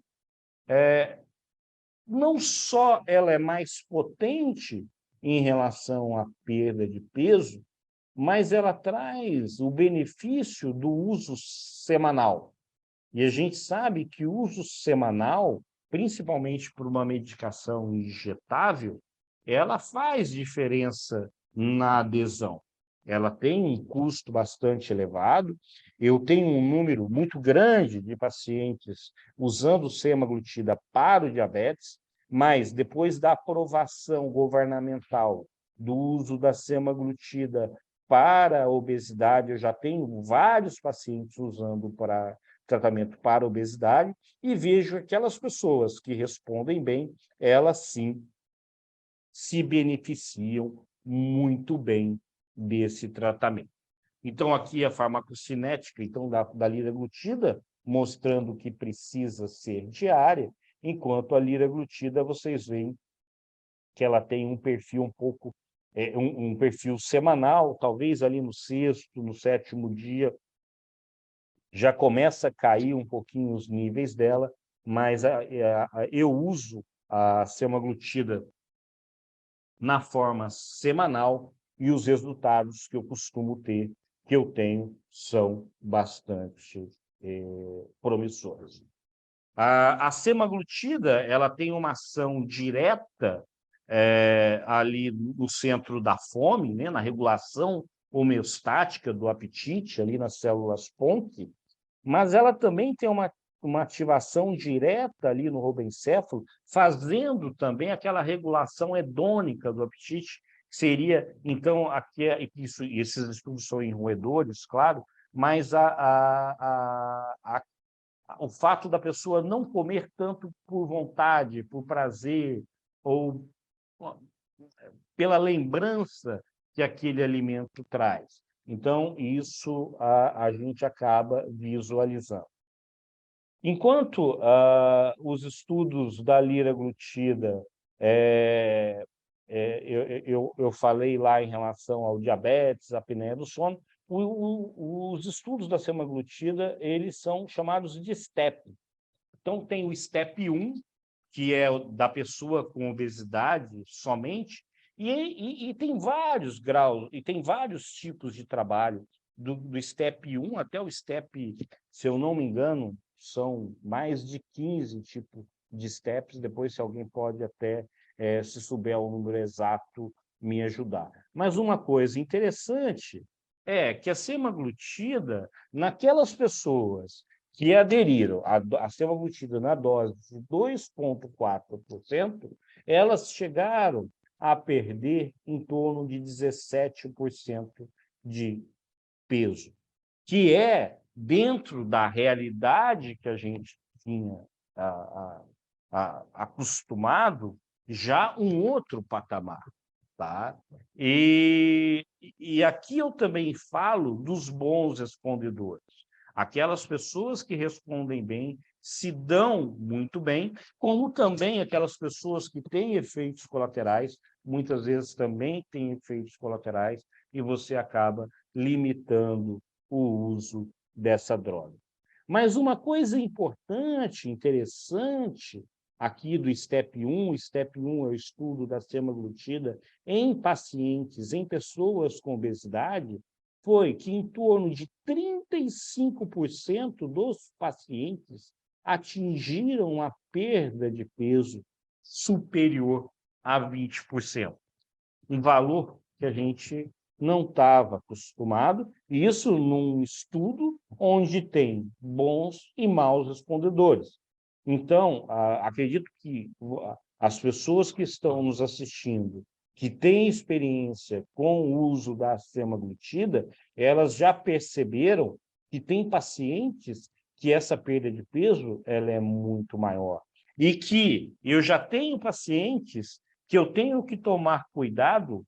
não só ela é mais potente em relação à perda de peso, mas ela traz o benefício do uso semanal. E a gente sabe que o uso semanal, principalmente por uma medicação injetável, ela faz diferença na adesão. Ela tem um custo bastante elevado. Eu tenho um número muito grande de pacientes usando semaglutida para o diabetes, mas depois da aprovação governamental do uso da semaglutida para a obesidade, eu já tenho vários pacientes usando para tratamento para obesidade e vejo aquelas pessoas que respondem bem, elas sim se beneficiam muito bem desse tratamento. Então, aqui a farmacocinética então, da liraglutida, mostrando que precisa ser diária, enquanto a liraglutida, vocês veem que ela tem um perfil um pouco, um perfil semanal, talvez ali no 6º, no 7º dia, já começa a cair um pouquinho os níveis dela, mas eu uso a semaglutida na forma semanal e os resultados que eu costumo ter, que eu tenho, são bastante promissores. A semaglutida ela tem uma ação direta ali no centro da fome, né, na regulação homeostática do apetite, ali nas células PONC, mas ela também tem uma ativação direta ali no robencéfalo, fazendo também aquela regulação hedônica do apetite, que seria, então, aqui, esses estudos são em roedores, claro, mas o fato da pessoa não comer tanto por vontade, por prazer, ou pela lembrança que aquele alimento traz. Então, isso a gente acaba visualizando. Enquanto os estudos da liraglutida eu falei lá em relação ao diabetes, à apneia do sono, os estudos da semaglutida, eles são chamados de STEP. Então, tem o STEP 1, que é o da pessoa com obesidade somente, e tem vários graus, e tem vários tipos de trabalho, do STEP 1 até o STEP, se eu não me engano, são mais de 15 tipos de STEPs, depois se alguém pode até, se souber o número exato, me ajudar. Mas uma coisa interessante é que a semaglutida, naquelas pessoas que aderiram à semaglutida na dose de 2,4%, elas chegaram a perder em torno de 17% de peso, que é, dentro da realidade que a gente tinha acostumado, já um outro patamar. Tá? E aqui eu também falo dos bons respondedores. Aquelas pessoas que respondem bem, se dão muito bem, como também aquelas pessoas que têm efeitos colaterais, muitas vezes também têm efeitos colaterais, e você acaba limitando o uso dessa droga. Mas uma coisa importante, interessante, aqui do STEP 1, o STEP 1 é o estudo da semaglutida em pacientes, em pessoas com obesidade, foi que em torno de 35% dos pacientes atingiram a perda de peso superior a 20%. Um valor que a gente não estava acostumado, e isso num estudo onde tem bons e maus respondedores. Então, acredito que as pessoas que estão nos assistindo, que têm experiência com o uso da semaglutida, elas já perceberam que tem pacientes que essa perda de peso ela é muito maior. E que eu já tenho pacientes que eu tenho que tomar cuidado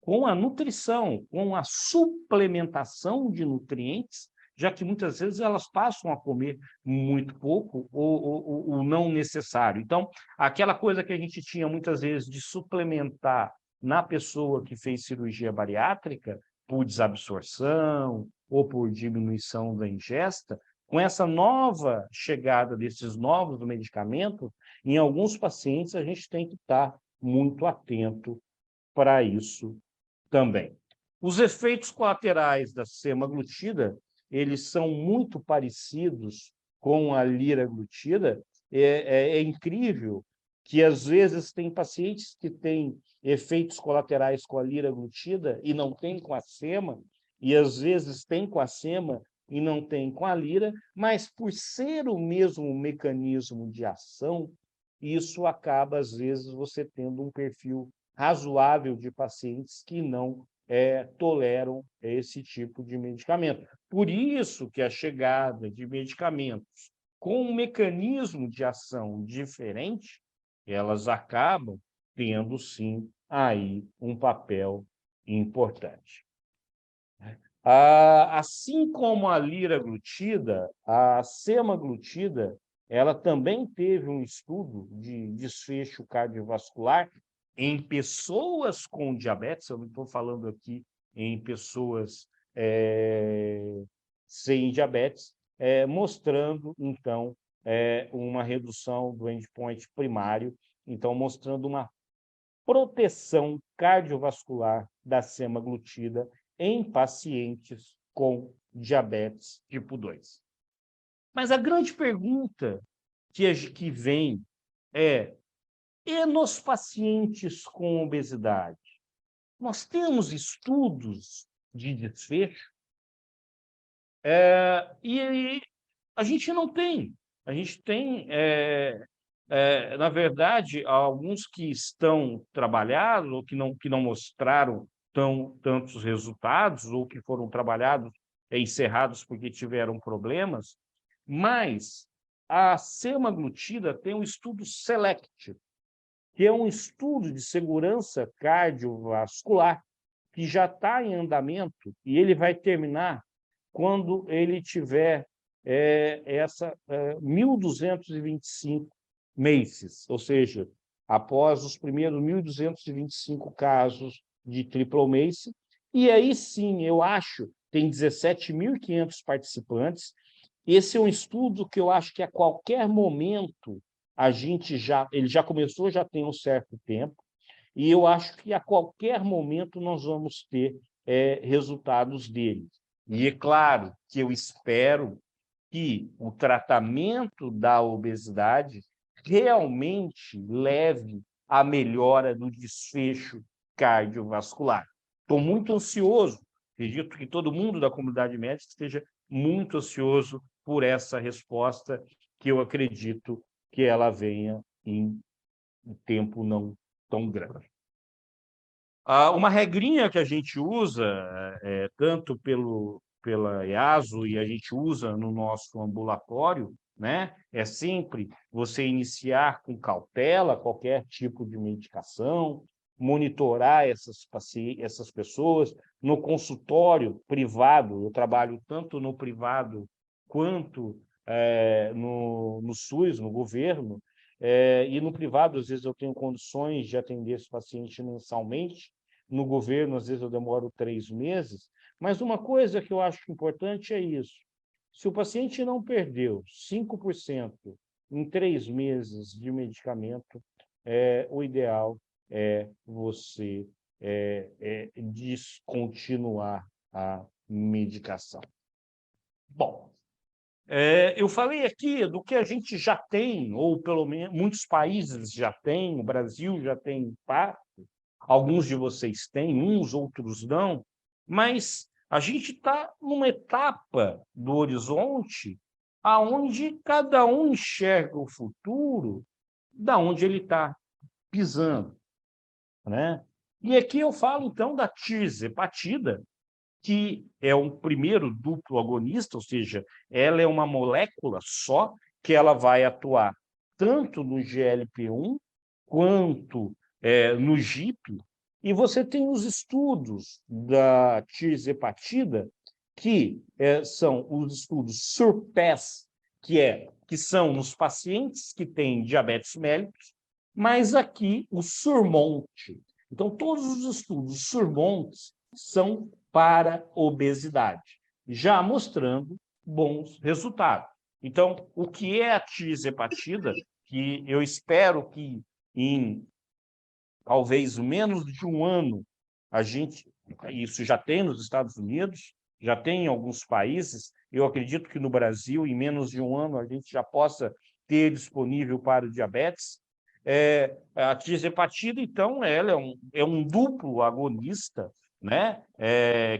com a nutrição, com a suplementação de nutrientes, já que muitas vezes elas passam a comer muito pouco ou não necessário. Então, aquela coisa que a gente tinha muitas vezes de suplementar na pessoa que fez cirurgia bariátrica, por desabsorção ou por diminuição da ingesta, com essa nova chegada desses novos medicamentos, em alguns pacientes a gente tem que estar muito atento para isso também. Os efeitos colaterais da semaglutida, eles são muito parecidos com a liraglutida. É incrível que, às vezes, tem pacientes que têm efeitos colaterais com a liraglutida e não tem com a sema, e, às vezes, tem com a sema e não tem com a lira, mas, por ser o mesmo mecanismo de ação, isso acaba, às vezes, você tendo um perfil razoável de pacientes que não toleram esse tipo de medicamento. Por isso que a chegada de medicamentos com um mecanismo de ação diferente, elas acabam tendo, sim, aí um papel importante. Assim como a liraglutida, a semaglutida, ela também teve um estudo de desfecho cardiovascular em pessoas com diabetes. Eu não estou falando aqui em pessoas sem diabetes, mostrando, então, uma redução do endpoint primário, então, mostrando uma proteção cardiovascular da semaglutida em pacientes com diabetes tipo 2. Mas a grande pergunta que vem é: e nos pacientes com obesidade? Nós temos estudos de desfecho? E a gente não tem. A gente tem, na verdade, alguns que estão trabalhados ou que não mostraram tantos resultados, ou que foram trabalhados e encerrados porque tiveram problemas, mas a semaglutida tem um estudo SELECT, que é um estudo de segurança cardiovascular que já está em andamento, e ele vai terminar quando ele tiver 1.225 MACEs, ou seja, após os primeiros 1.225 casos de triple MACE, e aí sim, eu acho, tem 17.500 participantes. Esse é um estudo que eu acho que a qualquer momento ele já começou, já tem um certo tempo, e eu acho que a qualquer momento nós vamos ter resultados dele. E é claro que eu espero que o tratamento da obesidade realmente leve à melhora do desfecho cardiovascular. Estou muito ansioso, acredito que todo mundo da comunidade médica esteja muito ansioso por essa resposta, que eu acredito que ela venha em um tempo não tão grande. Uma regrinha que a gente usa, tanto pela EASO e a gente usa no nosso ambulatório, né, é sempre você iniciar com cautela qualquer tipo de medicação, monitorar essas pessoas. No consultório privado, eu trabalho tanto no privado quanto no SUS, no governo, e no privado, às vezes, eu tenho condições de atender esse paciente mensalmente. No governo, às vezes, eu demoro 3 meses. Mas uma coisa que eu acho importante é isso. Se o paciente não perdeu 5% em 3 meses de medicamento, o ideal é você descontinuar a medicação. Bom, eu falei aqui do que a gente já tem, ou pelo menos muitos países já têm, o Brasil já tem parte, alguns de vocês têm, uns, outros não, mas a gente está numa etapa do horizonte aonde cada um enxerga o futuro da onde ele está pisando, né? E aqui eu falo, então, da tirzepatida, que é um primeiro duplo agonista, ou seja, ela é uma molécula só, que ela vai atuar tanto no GLP-1 quanto no GIP, e você tem os estudos da tirzepatida, que são os estudos SURPASS, que são nos pacientes que têm diabetes mellitus, mas aqui o SURMONT. Então, todos os estudos SURMONT são para obesidade, já mostrando bons resultados. Então, o que é a tirzepatida, que eu espero que em talvez menos de um ano isso já tem nos Estados Unidos, já tem em alguns países, eu acredito que no Brasil, em menos de um ano, a gente já possa ter disponível para o diabetes. A tirzepatida, então, ela é um duplo agonista, né?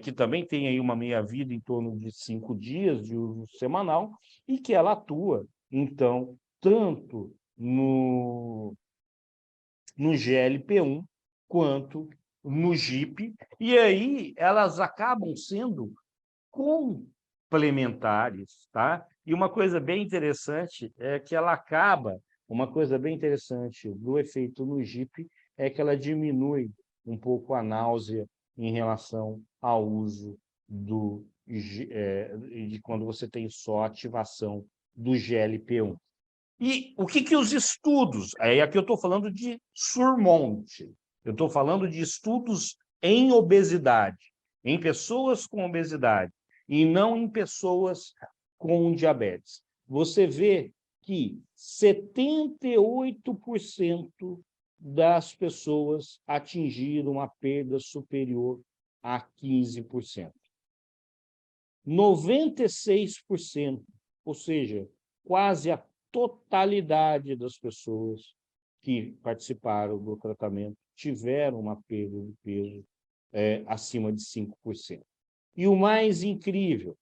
Que também tem aí uma meia-vida em torno de 5 dias de uso semanal, e que ela atua, então, tanto no GLP-1 quanto no GIP, e aí elas acabam sendo complementares, tá? E uma coisa bem interessante é que uma coisa bem interessante do efeito no GIP é que ela diminui um pouco a náusea em relação ao uso de quando você tem só ativação do GLP-1. E o que os estudos... Aqui eu estou falando de SURMONT, eu estou falando de estudos em obesidade, em pessoas com obesidade, e não em pessoas com diabetes. Você vê que 78% das pessoas atingiram uma perda superior a 15%. 96%, ou seja, quase a totalidade das pessoas que participaram do tratamento tiveram uma perda de peso acima de 5%. E o mais incrível,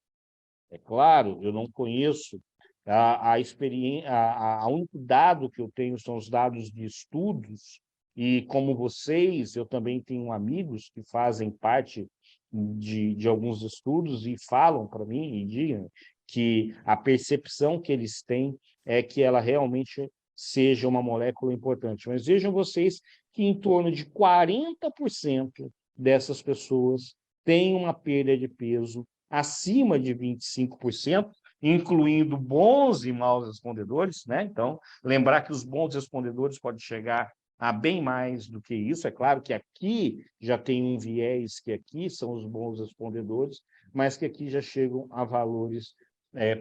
é claro, eu não conheço a experiência, o único dado que eu tenho são os dados de estudos, e como vocês, eu também tenho amigos que fazem parte de alguns estudos e falam para mim e digam que a percepção que eles têm é que ela realmente seja uma molécula importante. Mas vejam vocês que em torno de 40% dessas pessoas têm uma perda de peso acima de 25%, incluindo bons e maus respondedores, né? Então, lembrar que os bons respondedores podem chegar há bem mais do que isso. É claro que aqui já tem um viés, que aqui são os bons respondedores, mas que aqui já chegam a valores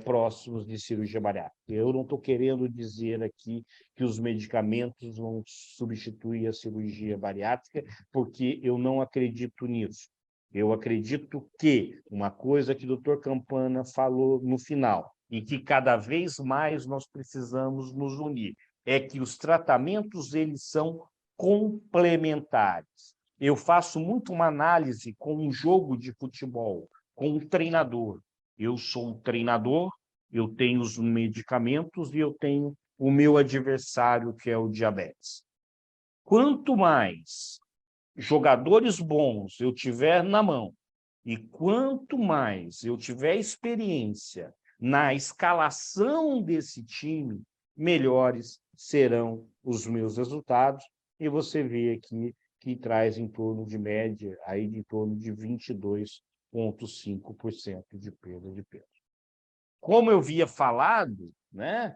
próximos de cirurgia bariátrica. Eu não estou querendo dizer aqui que os medicamentos vão substituir a cirurgia bariátrica, porque eu não acredito nisso. Eu acredito que uma coisa que o Dr. Campana falou no final, e que cada vez mais nós precisamos nos unir, é que os tratamentos eles são complementares. Eu faço muito uma análise com um jogo de futebol, com um treinador. Eu sou um treinador, eu tenho os medicamentos e eu tenho o meu adversário, que é o diabetes. Quanto mais jogadores bons eu tiver na mão e quanto mais eu tiver experiência na escalação desse time, melhores serão os meus resultados. E você vê aqui que traz em torno de média, aí em torno de 22,5% de perda de peso. Como eu havia falado, né,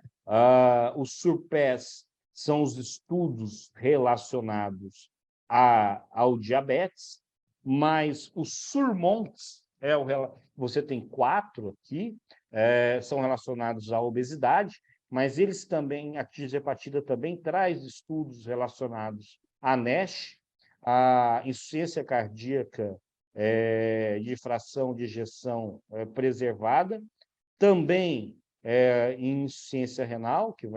os SURPASS são os estudos relacionados ao diabetes, mas os SURMONTS, você tem 4 aqui, são relacionados à obesidade, mas eles também, a tirzepatida também traz estudos relacionados à NASH, à insuficiência cardíaca de fração de ejeção preservada, também em insuficiência renal, que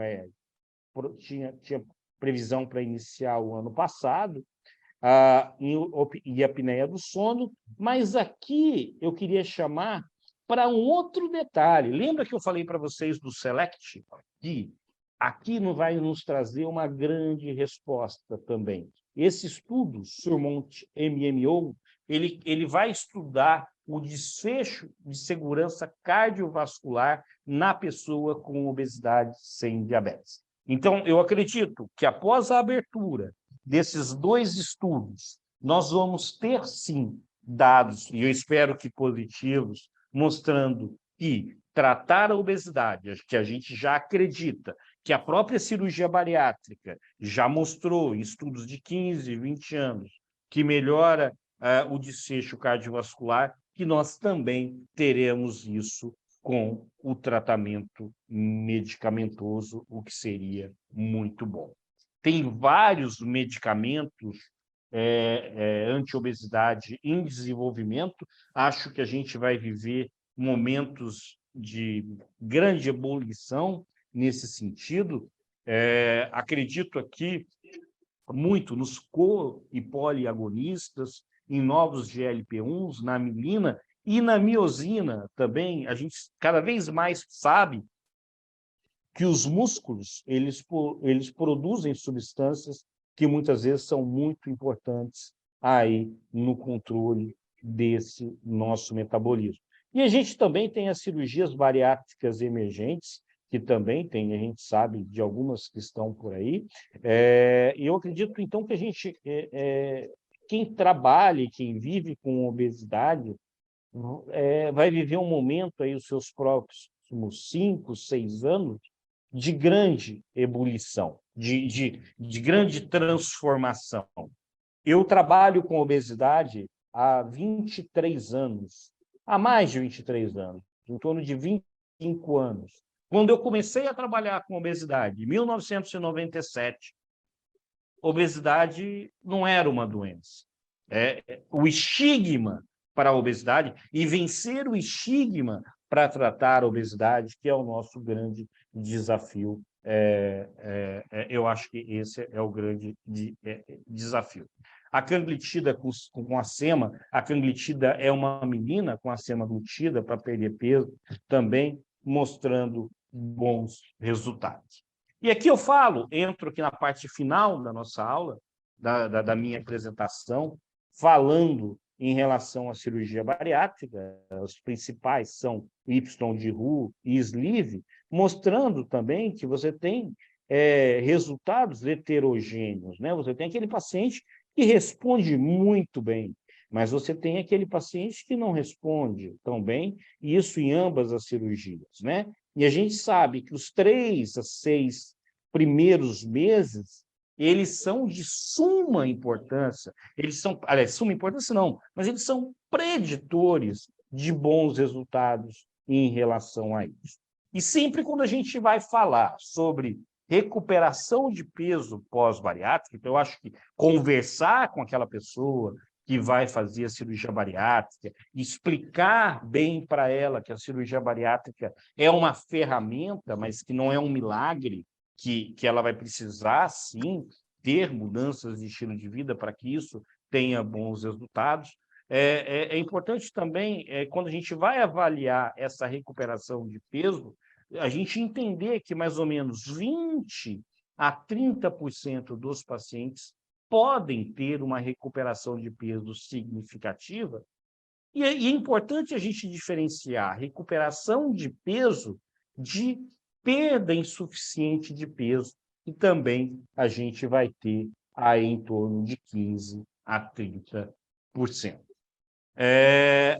tinha previsão para iniciar o ano passado, e a apneia do sono, mas aqui eu queria chamar para um outro detalhe. Lembra que eu falei para vocês do SELECT? Que aqui não vai nos trazer uma grande resposta também. Esse estudo, SURMONT-MMO, ele vai estudar o desfecho de segurança cardiovascular na pessoa com obesidade sem diabetes. Então, eu acredito que após a abertura desses 2 estudos, nós vamos ter, sim, dados, e eu espero que positivos, mostrando que tratar a obesidade, que a gente já acredita, que a própria cirurgia bariátrica já mostrou em estudos de 15, 20 anos, que melhora o desfecho cardiovascular, que nós também teremos isso com o tratamento medicamentoso, o que seria muito bom. Tem vários medicamentos anti-obesidade em desenvolvimento. Acho que a gente vai viver momentos de grande ebulição nesse sentido. Acredito aqui muito nos co- e poliagonistas, em novos GLP-1s, na amilina e na miosina também. A gente cada vez mais sabe que os músculos eles produzem substâncias que muitas vezes são muito importantes aí no controle desse nosso metabolismo. E a gente também tem as cirurgias bariátricas emergentes, que também tem, a gente sabe de algumas que estão por aí. E eu acredito, então, que a gente, quem trabalha e quem vive com obesidade, vai viver um momento aí, os seus próximos 5, 6 anos, de grande ebulição, de grande transformação. Eu trabalho com obesidade há 23 anos, há mais de 23 anos, em torno de 25 anos. Quando eu comecei a trabalhar com obesidade, em 1997, obesidade não era uma doença. O estigma para a obesidade e vencer o estigma para tratar a obesidade, que é o nosso grande desafio. Eu acho que esse é o grande desafio. A canglitida com a sema, a canglitida é uma menina com a semaglutida para perder peso, também mostrando bons resultados. E aqui eu entro aqui na parte final da nossa aula, da minha apresentação, falando em relação à cirurgia bariátrica. Os principais são Y de Roux e Sleeve, mostrando também que você tem resultados heterogêneos, né? Você tem aquele paciente que responde muito bem, mas você tem aquele paciente que não responde tão bem, e isso em ambas as cirurgias, né? E a gente sabe que os 3 a 6 primeiros meses, eles são de suma importância. Eles são, aliás, suma importância não, mas eles são preditores de bons resultados em relação a isso. E sempre quando a gente vai falar sobre recuperação de peso pós-bariátrica, então eu acho que conversar com aquela pessoa que vai fazer a cirurgia bariátrica, explicar bem para ela que a cirurgia bariátrica é uma ferramenta, mas que não é um milagre, que ela vai precisar, sim, ter mudanças de estilo de vida para que isso tenha bons resultados. É importante também, quando a gente vai avaliar essa recuperação de peso, a gente entender que mais ou menos 20% a 30% dos pacientes podem ter uma recuperação de peso significativa. E é importante a gente diferenciar recuperação de peso de perda insuficiente de peso, e também a gente vai ter aí em torno de 15% a 30%.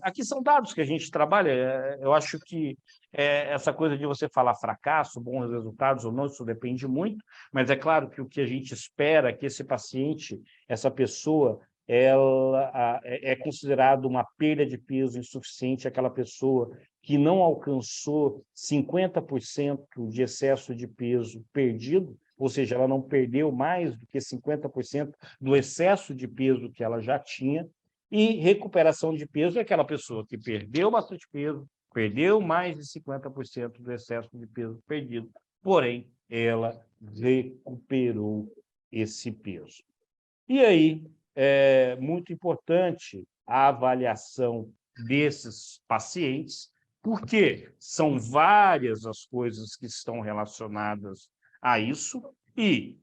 Aqui são dados que a gente trabalha. Eu acho que essa coisa de você falar fracasso, bons resultados ou não, isso depende muito, mas é claro que o que a gente espera é que esse paciente, essa pessoa, ela é considerado uma perda de peso insuficiente, aquela pessoa que não alcançou 50% de excesso de peso perdido, ou seja, ela não perdeu mais do que 50% do excesso de peso que ela já tinha. E recuperação de peso é aquela pessoa que perdeu bastante peso, perdeu mais de 50% do excesso de peso perdido, porém, ela recuperou esse peso. E aí, é muito importante a avaliação desses pacientes, porque são várias as coisas que estão relacionadas a isso, e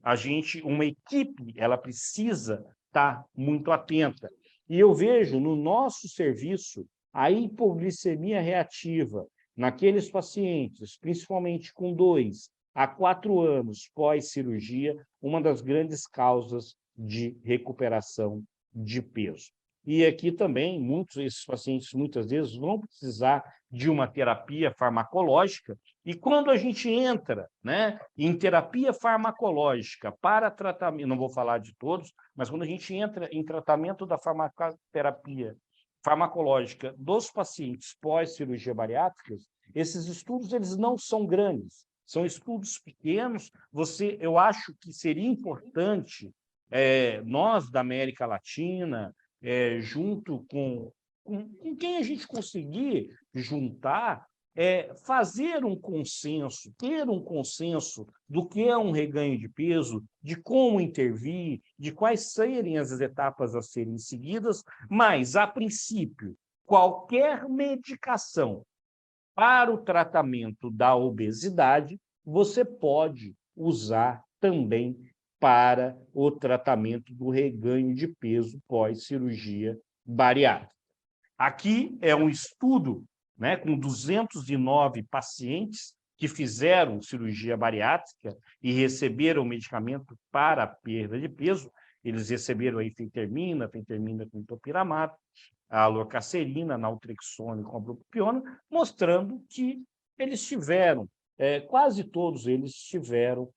uma equipe, ela precisa estar muito atenta. E eu vejo no nosso serviço a hipoglicemia reativa naqueles pacientes, principalmente com 2 a 4 anos pós-cirurgia, uma das grandes causas de recuperação de peso. E aqui também, esses pacientes muitas vezes vão precisar de uma terapia farmacológica, e quando a gente entra, né, em terapia farmacológica para tratamento, não vou falar de todos, mas quando a gente entra em tratamento da farmacoterapia farmacológica dos pacientes pós-cirurgia bariátrica, esses estudos eles não são grandes, são estudos pequenos. Eu acho que seria importante nós da América Latina, junto com quem a gente conseguir juntar, fazer um consenso, ter um consenso do que é um reganho de peso, de como intervir, de quais serem as etapas a serem seguidas, mas, a princípio, qualquer medicação para o tratamento da obesidade, você pode usar também para o tratamento do reganho de peso pós-cirurgia bariátrica. Aqui é um estudo, né, com 209 pacientes que fizeram cirurgia bariátrica e receberam medicamento para a perda de peso. Eles receberam a efentermina com topiramato, a lorcacerina, naltrexone com a bupropiona, mostrando que eles tiveram, quase todos eles tiveram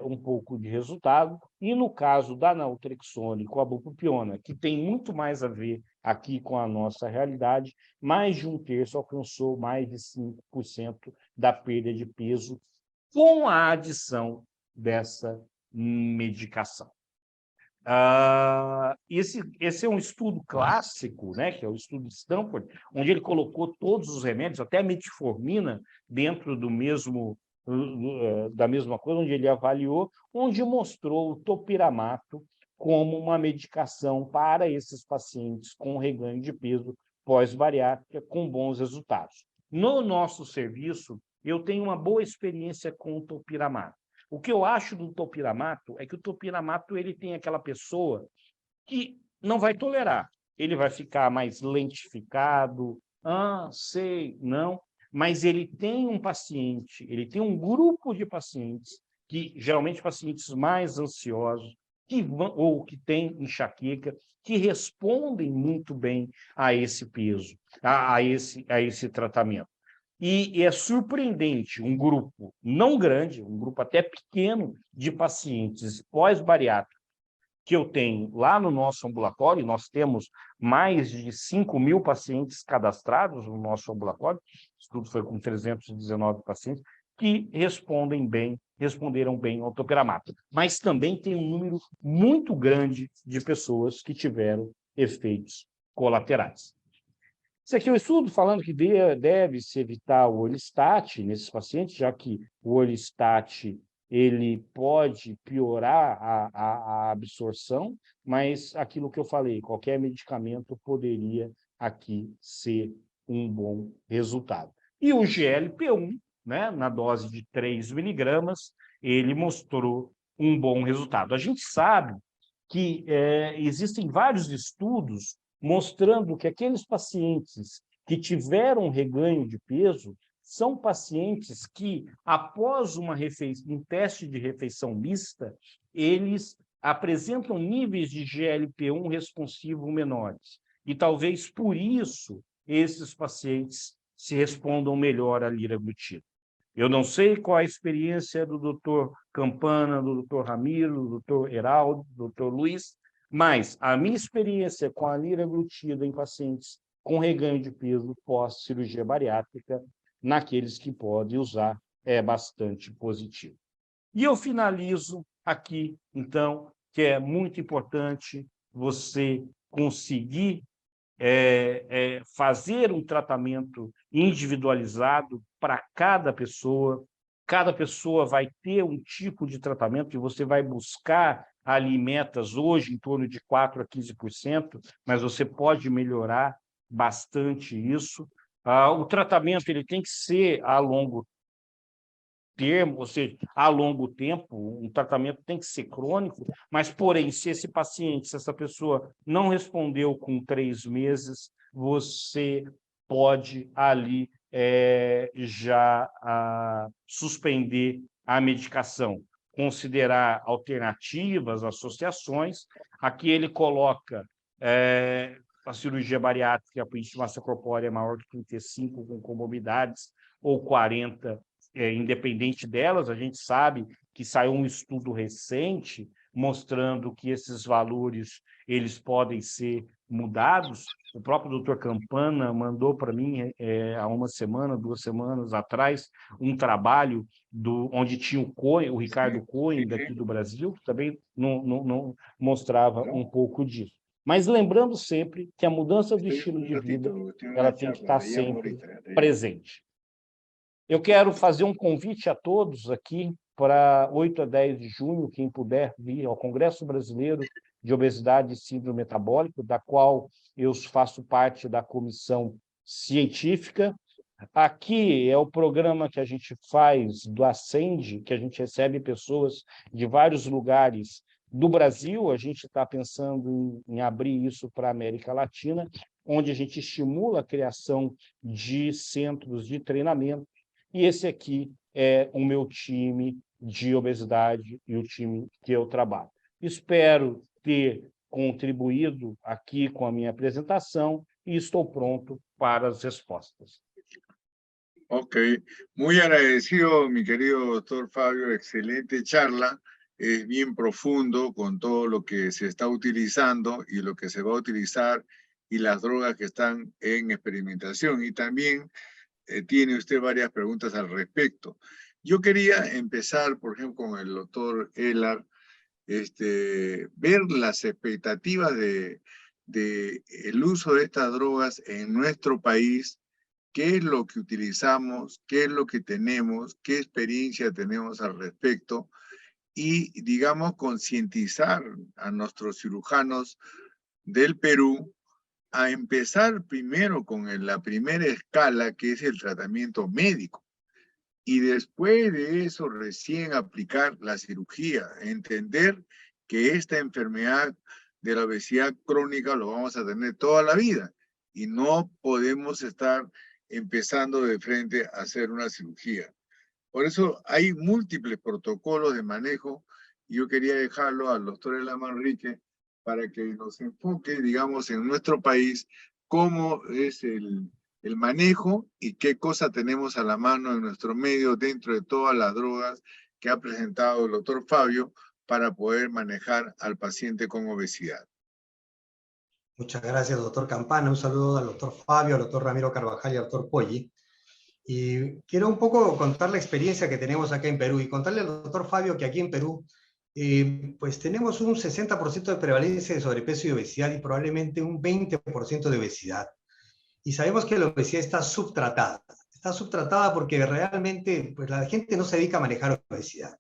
um pouco de resultado, e no caso da naltrexone com a bupropiona, que tem muito mais a ver aqui com a nossa realidade, mais de 1/3 alcançou mais de 5% da perda de peso com a adição dessa medicação. Esse é um estudo clássico, né, que é o estudo de Stanford, onde ele colocou todos os remédios, até a metformina, dentro da mesma coisa, onde ele avaliou, onde mostrou o topiramato como uma medicação para esses pacientes com reganho de peso pós-bariátrica com bons resultados. No nosso serviço, eu tenho uma boa experiência com o topiramato. O que eu acho do topiramato é que o topiramato ele tem aquela pessoa que não vai tolerar. Ele vai ficar mais lentificado, não, mas ele tem um paciente, ele tem um grupo de pacientes, que geralmente pacientes mais ansiosos, ou que têm enxaqueca, que respondem muito bem a esse peso, a esse tratamento. E é surpreendente um grupo não grande, um grupo até pequeno de pacientes pós-bariátricos que eu tenho lá no nosso ambulatório. Nós temos mais de 5.000 pacientes cadastrados no nosso ambulatório, o estudo foi com 319 pacientes, que responderam bem ao topiramato. Mas também tem um número muito grande de pessoas que tiveram efeitos colaterais. Esse aqui é o estudo falando que deve-se evitar o Orlistat nesses pacientes, já que o Orlistat ele pode piorar a absorção, mas aquilo que eu falei, qualquer medicamento poderia aqui ser um bom resultado. E o GLP-1, né, na dose de 3 miligramas, ele mostrou um bom resultado. A gente sabe que existem vários estudos mostrando que aqueles pacientes que tiveram reganho de peso são pacientes que, após um teste de refeição mista, eles apresentam níveis de GLP-1 responsivo menores. E talvez por isso esses pacientes se respondam melhor à liraglutida. Eu não sei qual a experiência do Dr. Campana, do Dr. Ramiro, do Dr. Heraldo, do Dr. Luiz, mas a minha experiência com a liraglutida em pacientes com reganho de peso pós-cirurgia bariátrica, naqueles que podem usar, é bastante positivo. E eu finalizo aqui, então, que é muito importante você conseguir fazer um tratamento individualizado para cada pessoa. Cada pessoa vai ter um tipo de tratamento e você vai buscar ali metas hoje em torno de 4% a 15%, mas você pode melhorar bastante isso. O tratamento ele tem que ser a longo termo, ou seja, a longo tempo, um tratamento tem que ser crônico, mas, porém, se esse paciente, se essa pessoa não respondeu com 3 meses, você pode ali já suspender a medicação, considerar alternativas, associações. Aqui ele coloca a cirurgia bariátrica, a de massa corpórea maior que 35, com comorbidades, ou 40, independente delas. A gente sabe que saiu um estudo recente mostrando que esses valores eles podem ser mudados. O próprio Dr. Campana mandou para mim há uma semana, 2 semanas atrás, um trabalho onde tinha o Ricardo Cohen, daqui do Brasil, que também não mostrava um pouco disso. Mas lembrando sempre que a mudança do estilo de vida ela tem que estar sempre presente. Eu quero fazer um convite a todos aqui para 8 a 10 de junho, quem puder vir ao Congresso Brasileiro de Obesidade e Síndrome Metabólica, da qual eu faço parte da comissão científica. Aqui é o programa que a gente faz do Ascende, que a gente recebe pessoas de vários lugares do Brasil. A gente está pensando em abrir isso para a América Latina, onde a gente estimula a criação de centros de treinamento. E esse aqui é o meu time de obesidade e o time que eu trabalho. Espero ter contribuído aqui com a minha apresentação e estou pronto para as respostas. Ok, muy agradecido, mi querido doctor Fabio, excelente charla, es bien profundo con todo lo que se está utilizando y lo que se va a utilizar y las drogas que están en experimentación. Y también tiene usted varias preguntas al respecto. Yo quería empezar, por ejemplo, con el doctor Elar, ver las expectativas de el uso de estas drogas en nuestro país. ¿Qué es lo que utilizamos? ¿Qué es lo que tenemos? ¿Qué experiencia tenemos al respecto? Y, digamos, concientizar a nuestros cirujanos del Perú a empezar primero con la primera escala, que es el tratamiento médico. Y después de eso recién aplicar la cirugía, entender que esta enfermedad de la obesidad crónica lo vamos a tener toda la vida y no podemos estar empezando de frente a hacer una cirugía. Por eso hay múltiples protocolos de manejo y yo quería dejarlo al doctor Elar Manrique para que nos enfoque, digamos, en nuestro país, cómo es el el manejo y qué cosa tenemos a la mano en nuestro medio dentro de todas las drogas que ha presentado el doctor Fabio para poder manejar al paciente con obesidad. Muchas gracias, doctor Campana. Un saludo al doctor Fabio, al doctor Ramiro Carvajal y al doctor Poggi. Y quiero un poco contar la experiencia que tenemos acá en Perú y contarle al doctor Fabio que aquí en Perú pues tenemos un 60% de prevalencia de sobrepeso y obesidad y probablemente un 20% de obesidad. Y sabemos que la obesidad está subtratada. Está subtratada porque realmente pues, la gente no se dedica a manejar obesidad.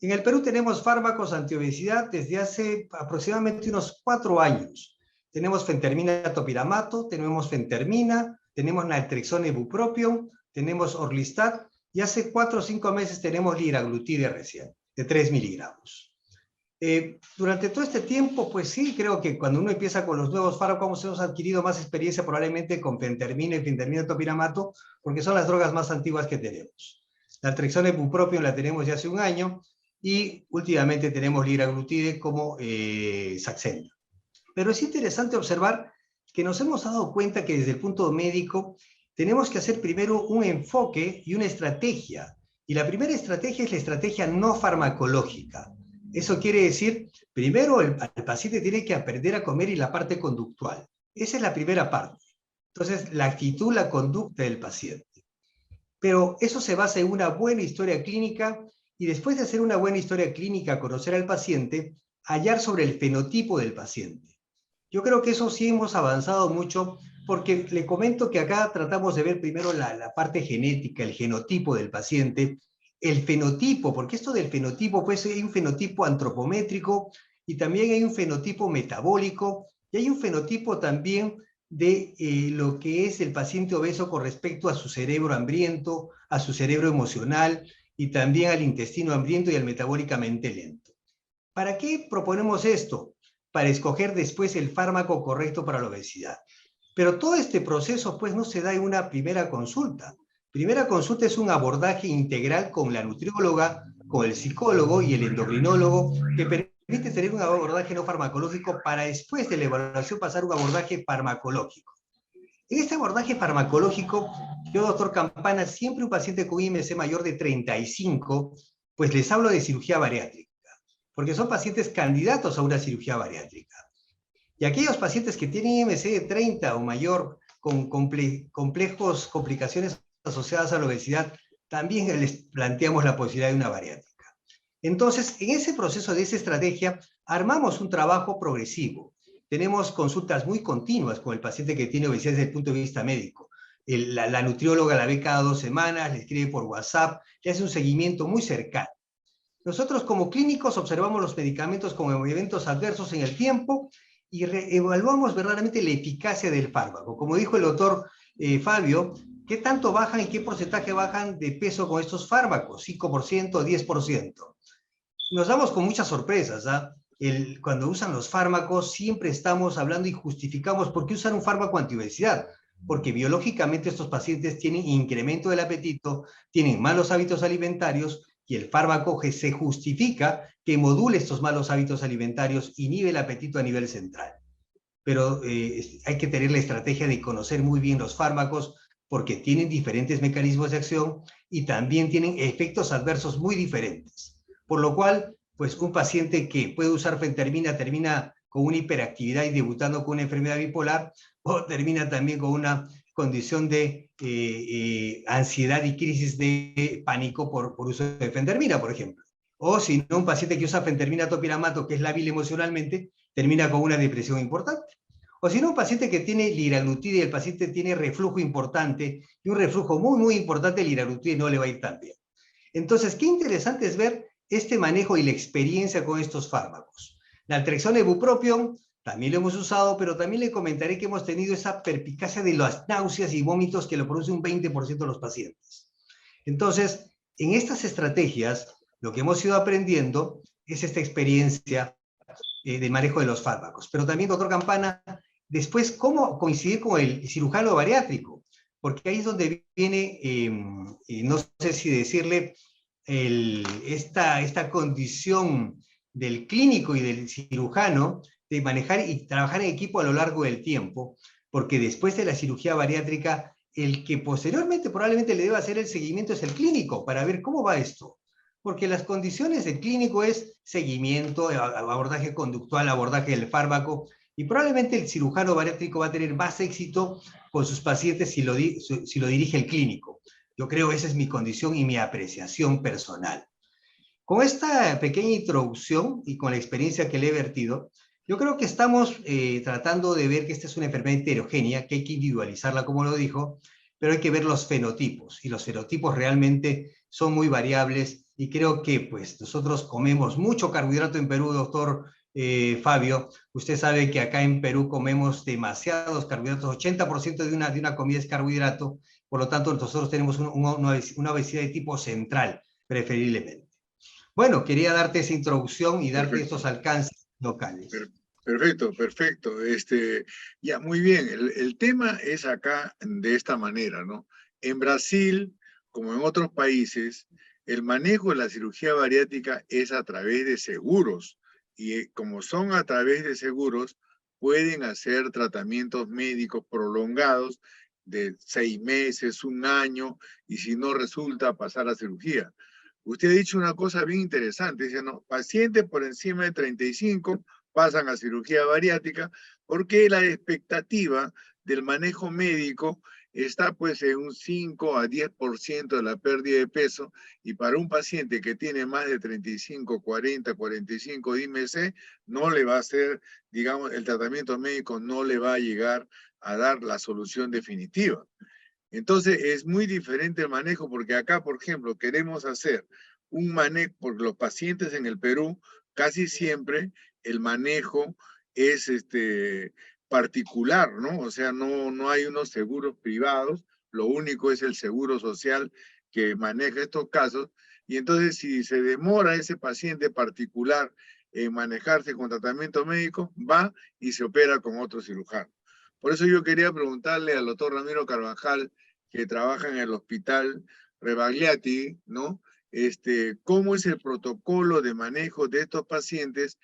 En el Perú tenemos fármacos antiobesidad desde hace aproximadamente unos 4 años. Tenemos fentermina topiramato, tenemos fentermina, tenemos naltrexona ibupropión, tenemos orlistat y hace 4 o 5 meses tenemos liraglutide recién, de 3 miligramos. Durante todo este tiempo, pues sí, creo que cuando uno empieza con los nuevos fármacos hemos adquirido más experiencia probablemente con fentermina y fentermina topiramato, porque son las drogas más antiguas que tenemos. La naltrexona ibupropión la tenemos ya hace 1 año y últimamente tenemos liraglutide como Saxenda. Pero es interesante observar que nos hemos dado cuenta que desde el punto médico tenemos que hacer primero un enfoque y una estrategia. Y la primera estrategia es la estrategia no farmacológica. Eso quiere decir, primero el paciente tiene que aprender a comer y la parte conductual. Esa es la primera parte. Entonces, la actitud, la conducta del paciente. Pero eso se basa en una buena historia clínica y después de hacer una buena historia clínica, conocer al paciente, hallar sobre el fenotipo del paciente. Yo creo que eso sí hemos avanzado mucho porque le comento que acá tratamos de ver primero la parte genética, el genotipo del paciente, el fenotipo, porque esto del fenotipo, pues hay un fenotipo antropométrico y también hay un fenotipo metabólico y hay un fenotipo también de lo que es el paciente obeso con respecto a su cerebro hambriento, a su cerebro emocional y también al intestino hambriento y al metabólicamente lento. ¿Para qué proponemos esto? Para escoger después el fármaco correcto para la obesidad. Pero todo este proceso pues no se da en una primera consulta. Primera consulta es un abordaje integral con la nutrióloga, con el psicólogo y el endocrinólogo que permite tener un abordaje no farmacológico para después de la evaluación pasar a un abordaje farmacológico. En este abordaje farmacológico, yo, doctor Campana, siempre un paciente con IMC mayor de 35, pues les hablo de cirugía bariátrica, porque son pacientes candidatos a una cirugía bariátrica. Y aquellos pacientes que tienen IMC de 30 o mayor, con complicaciones asociadas a la obesidad, también les planteamos la posibilidad de una bariátrica. Entonces, en ese proceso de esa estrategia, armamos un trabajo progresivo. Tenemos consultas muy continuas con el paciente que tiene obesidad desde el punto de vista médico. La nutrióloga la ve cada 2 semanas, le escribe por WhatsApp, le hace un seguimiento muy cercano. Nosotros como clínicos observamos los medicamentos como eventos adversos en el tiempo y evaluamos verdaderamente la eficacia del fármaco. Como dijo el doctor Fabio, ¿qué tanto bajan y qué porcentaje bajan de peso con estos fármacos? 5%, 10%. Nos damos con muchas sorpresas, ¿eh? Cuando usan los fármacos siempre estamos hablando y justificamos por qué usar un fármaco antiobesidad. Porque biológicamente estos pacientes tienen incremento del apetito, tienen malos hábitos alimentarios y el fármaco se justifica que module estos malos hábitos alimentarios, inhibe el apetito a nivel central. Pero hay que tener la estrategia de conocer muy bien los fármacos porque tienen diferentes mecanismos de acción y también tienen efectos adversos muy diferentes. Por lo cual, pues un paciente que puede usar fentermina termina con una hiperactividad y debutando con una enfermedad bipolar, o termina también con una condición de ansiedad y crisis de pánico por uso de fentermina, por ejemplo. O si no, un paciente que usa fentermina topiramato, que es lábil emocionalmente, termina con una depresión importante. O si no, un paciente que tiene liraglutide y el paciente tiene reflujo importante, y un reflujo muy, muy importante, el liraglutide no le va a ir tan bien. Entonces, qué interesante es ver este manejo y la experiencia con estos fármacos. La naltrexona ibupropión también lo hemos usado, pero también le comentaré que hemos tenido esa perspicacia de las náuseas y vómitos que lo produce un 20% de los pacientes. Entonces, en estas estrategias, lo que hemos ido aprendiendo es esta experiencia de manejo de los fármacos. Pero también, doctor Campana, después, ¿cómo coincidir con el cirujano bariátrico? Porque ahí es donde viene, no sé si decirle, esta condición del clínico y del cirujano de manejar y trabajar en equipo a lo largo del tiempo, porque después de la cirugía bariátrica el que posteriormente probablemente le deba hacer el seguimiento es el clínico, para ver cómo va esto. Porque las condiciones del clínico es seguimiento, abordaje conductual, abordaje del fármaco, y probablemente el cirujano bariátrico va a tener más éxito con sus pacientes si lo dirige el clínico. Yo creo que esa es mi condición y mi apreciación personal. Con esta pequeña introducción y con la experiencia que le he vertido, yo creo que estamos tratando de ver que esta es una enfermedad heterogénea, que hay que individualizarla, como lo dijo, pero hay que ver los fenotipos, y los fenotipos realmente son muy variables, y creo que pues nosotros comemos mucho carbohidrato en Perú, doctor Fabio. Usted sabe que acá en Perú comemos demasiados carbohidratos, 80% de una comida es carbohidrato, por lo tanto nosotros tenemos una obesidad de tipo central, preferiblemente. Bueno, quería darte esa introducción y darte Perfecto. estos alcances locales. Perfecto, perfecto. Ya, muy bien. El tema es acá de esta manera, ¿no? En Brasil, como en otros países, el manejo de la cirugía bariátrica es a través de seguros. Y como son a través de seguros, pueden hacer tratamientos médicos prolongados de 6 meses, 1 año, y si no resulta, pasar a cirugía. Usted ha dicho una cosa bien interesante, dice, no, pacientes por encima de 35 pasan a cirugía bariátrica porque la expectativa del manejo médico está pues en un 5 a 10% de la pérdida de peso, y para un paciente que tiene más de 35, 40, 45 IMC, no le va a hacer, digamos, el tratamiento médico no le va a llegar a dar la solución definitiva. Entonces es muy diferente el manejo, porque acá, por ejemplo, queremos hacer un manejo, porque los pacientes en el Perú, casi siempre el manejo es particular, ¿no? O sea, no hay unos seguros privados, lo único es el seguro social que maneja estos casos, y entonces si se demora ese paciente particular en manejarse con tratamiento médico, va y se opera con otro cirujano. Por eso yo quería preguntarle al doctor Ramiro Carvajal, que trabaja en el hospital Rebagliati, ¿no? ¿Cómo es el protocolo de manejo de estos pacientes?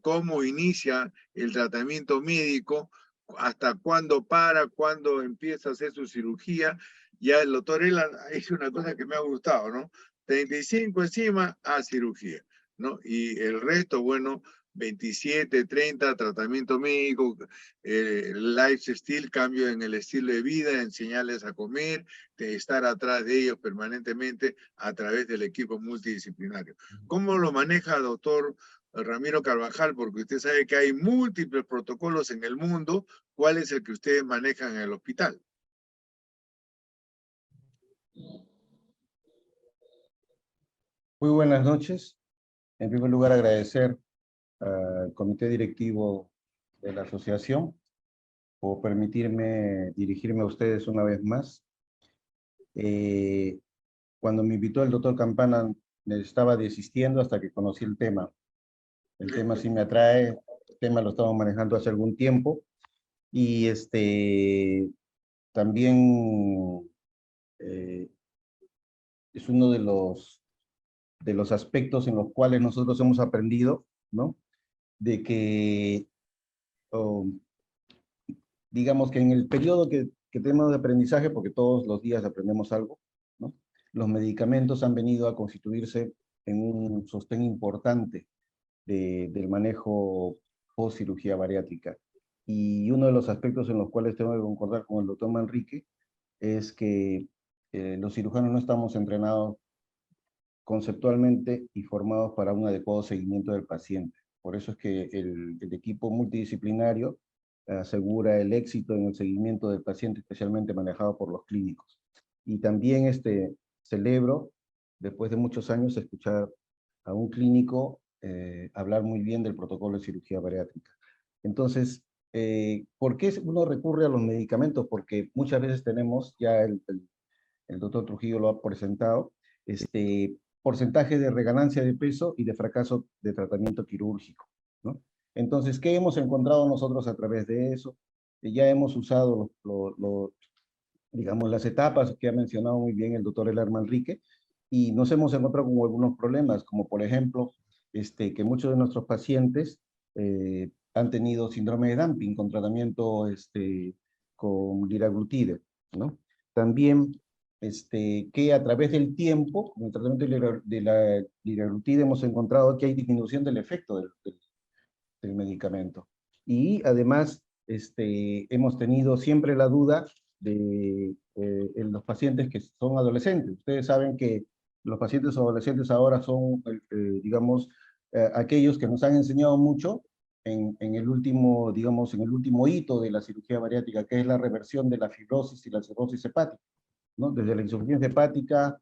¿Cómo inicia el tratamiento médico? ¿Hasta cuándo para? ¿Cuándo empieza a hacer su cirugía? Ya el doctor él ha hecho una cosa que me ha gustado, ¿no? 35 encima a cirugía, ¿no? Y el resto, bueno, 27, 30, tratamiento médico, lifestyle, cambio en el estilo de vida, enseñarles a comer, de estar atrás de ellos permanentemente a través del equipo multidisciplinario. ¿Cómo lo maneja, doctor Ramiro Carvajal? Porque usted sabe que hay múltiples protocolos en el mundo. ¿Cuál es el que ustedes manejan en el hospital? Muy buenas noches. En primer lugar, agradecer al comité directivo de la asociación por permitirme dirigirme a ustedes una vez más. Cuando me invitó el doctor Campana, me estaba desistiendo hasta que conocí el tema. El tema sí me atrae, el tema lo estamos manejando hace algún tiempo, y también es uno de los aspectos en los cuales nosotros hemos aprendido, ¿no? De que, digamos que en el periodo que tenemos de aprendizaje, porque todos los días aprendemos algo, ¿no? Los medicamentos han venido a constituirse en un sostén importante del manejo post cirugía bariátrica. Y uno de los aspectos en los cuales tengo que concordar con el doctor Manrique es que los cirujanos no estamos entrenados conceptualmente y formados para un adecuado seguimiento del paciente. Por eso es que el equipo multidisciplinario asegura el éxito en el seguimiento del paciente, especialmente manejado por los clínicos. Y también celebro, después de muchos años, escuchar a un clínico hablar muy bien del protocolo de cirugía bariátrica. Entonces, ¿por qué uno recurre a los medicamentos? Porque muchas veces tenemos, ya el doctor Trujillo lo ha presentado, porcentaje de reganancia de peso y de fracaso de tratamiento quirúrgico, ¿no? Entonces, ¿qué hemos encontrado nosotros a través de eso? Ya hemos usado, digamos, las etapas que ha mencionado muy bien el doctor Elar Manrique, y nos hemos encontrado con algunos problemas, como por ejemplo, que muchos de nuestros pacientes han tenido síndrome de dumping con tratamiento con liraglutide. ¿no? También que a través del tiempo, en el tratamiento de la liraglutida hemos encontrado que hay disminución del efecto del medicamento. Y además, hemos tenido siempre la duda de en los pacientes que son adolescentes. Ustedes saben que los pacientes adolescentes ahora son, digamos, aquellos que nos han enseñado mucho en el último, digamos, en el último hito de la cirugía bariátrica, que es la reversión de la fibrosis y la cirrosis hepática, ¿no? Desde la insuficiencia hepática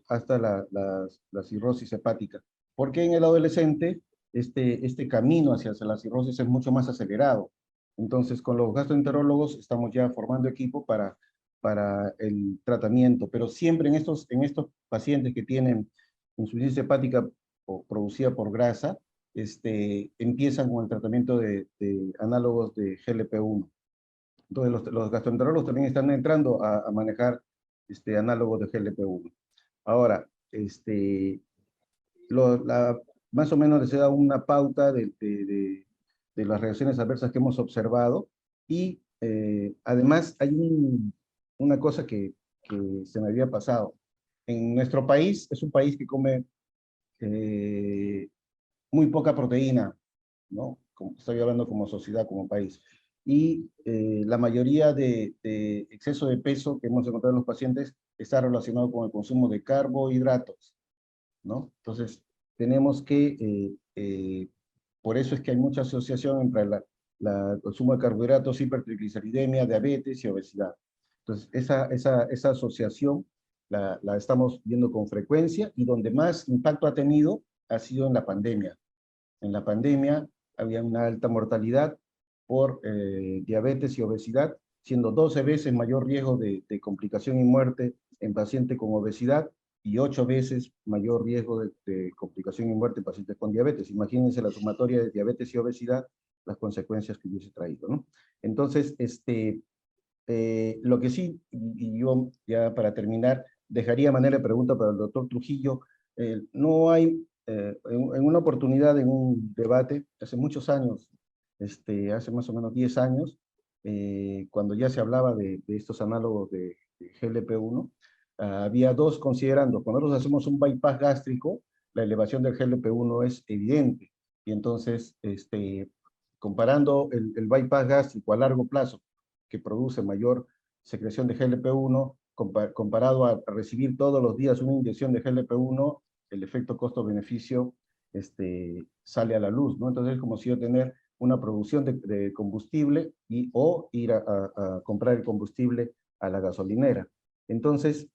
hasta la cirrosis hepática. Porque en el adolescente este camino hacia la cirrosis es mucho más acelerado. Entonces, con los gastroenterólogos estamos ya formando equipo para el tratamiento, pero siempre en estos pacientes que tienen insuficiencia hepática producida por grasa, empiezan con el tratamiento de análogos de GLP-1. Entonces, los gastroenterólogos también están entrando a manejar análogos de GLP-1. Ahora, más o menos les he dado una pauta de las reacciones adversas que hemos observado, y además hay una cosa que se me había pasado. En nuestro país, es un país que come muy poca proteína, ¿no? Estoy hablando como sociedad, como país. Y la mayoría de exceso de peso que hemos encontrado en los pacientes está relacionado con el consumo de carbohidratos, ¿no? Entonces, tenemos que, por eso es que hay mucha asociación entre el consumo de carbohidratos, hipertrigliceridemia, diabetes y obesidad. Entonces, esa asociación la estamos viendo con frecuencia, y donde más impacto ha tenido ha sido en la pandemia. En la pandemia había una alta mortalidad por diabetes y obesidad, siendo 12 veces mayor riesgo de complicación y muerte en pacientes con obesidad, y 8 veces mayor riesgo de complicación y muerte en pacientes con diabetes. Imagínense la sumatoria de diabetes y obesidad, las consecuencias que hubiese traído, ¿no? Entonces, lo que sí, y yo ya para terminar, dejaría a manera de pregunta para el doctor Trujillo. No hay, en una oportunidad, en un debate, hace muchos años, hace más o menos 10 años, cuando ya se hablaba de estos análogos de GLP-1, había dos considerando, cuando nosotros hacemos un bypass gástrico, la elevación del GLP-1 es evidente, y entonces, comparando el bypass gástrico a largo plazo, que produce mayor secreción de GLP-1, comparado a recibir todos los días una inyección de GLP-1, el efecto costo-beneficio sale a la luz, ¿no? Entonces es como si yo tener una producción de combustible o ir a comprar el combustible a la gasolinera. Entonces,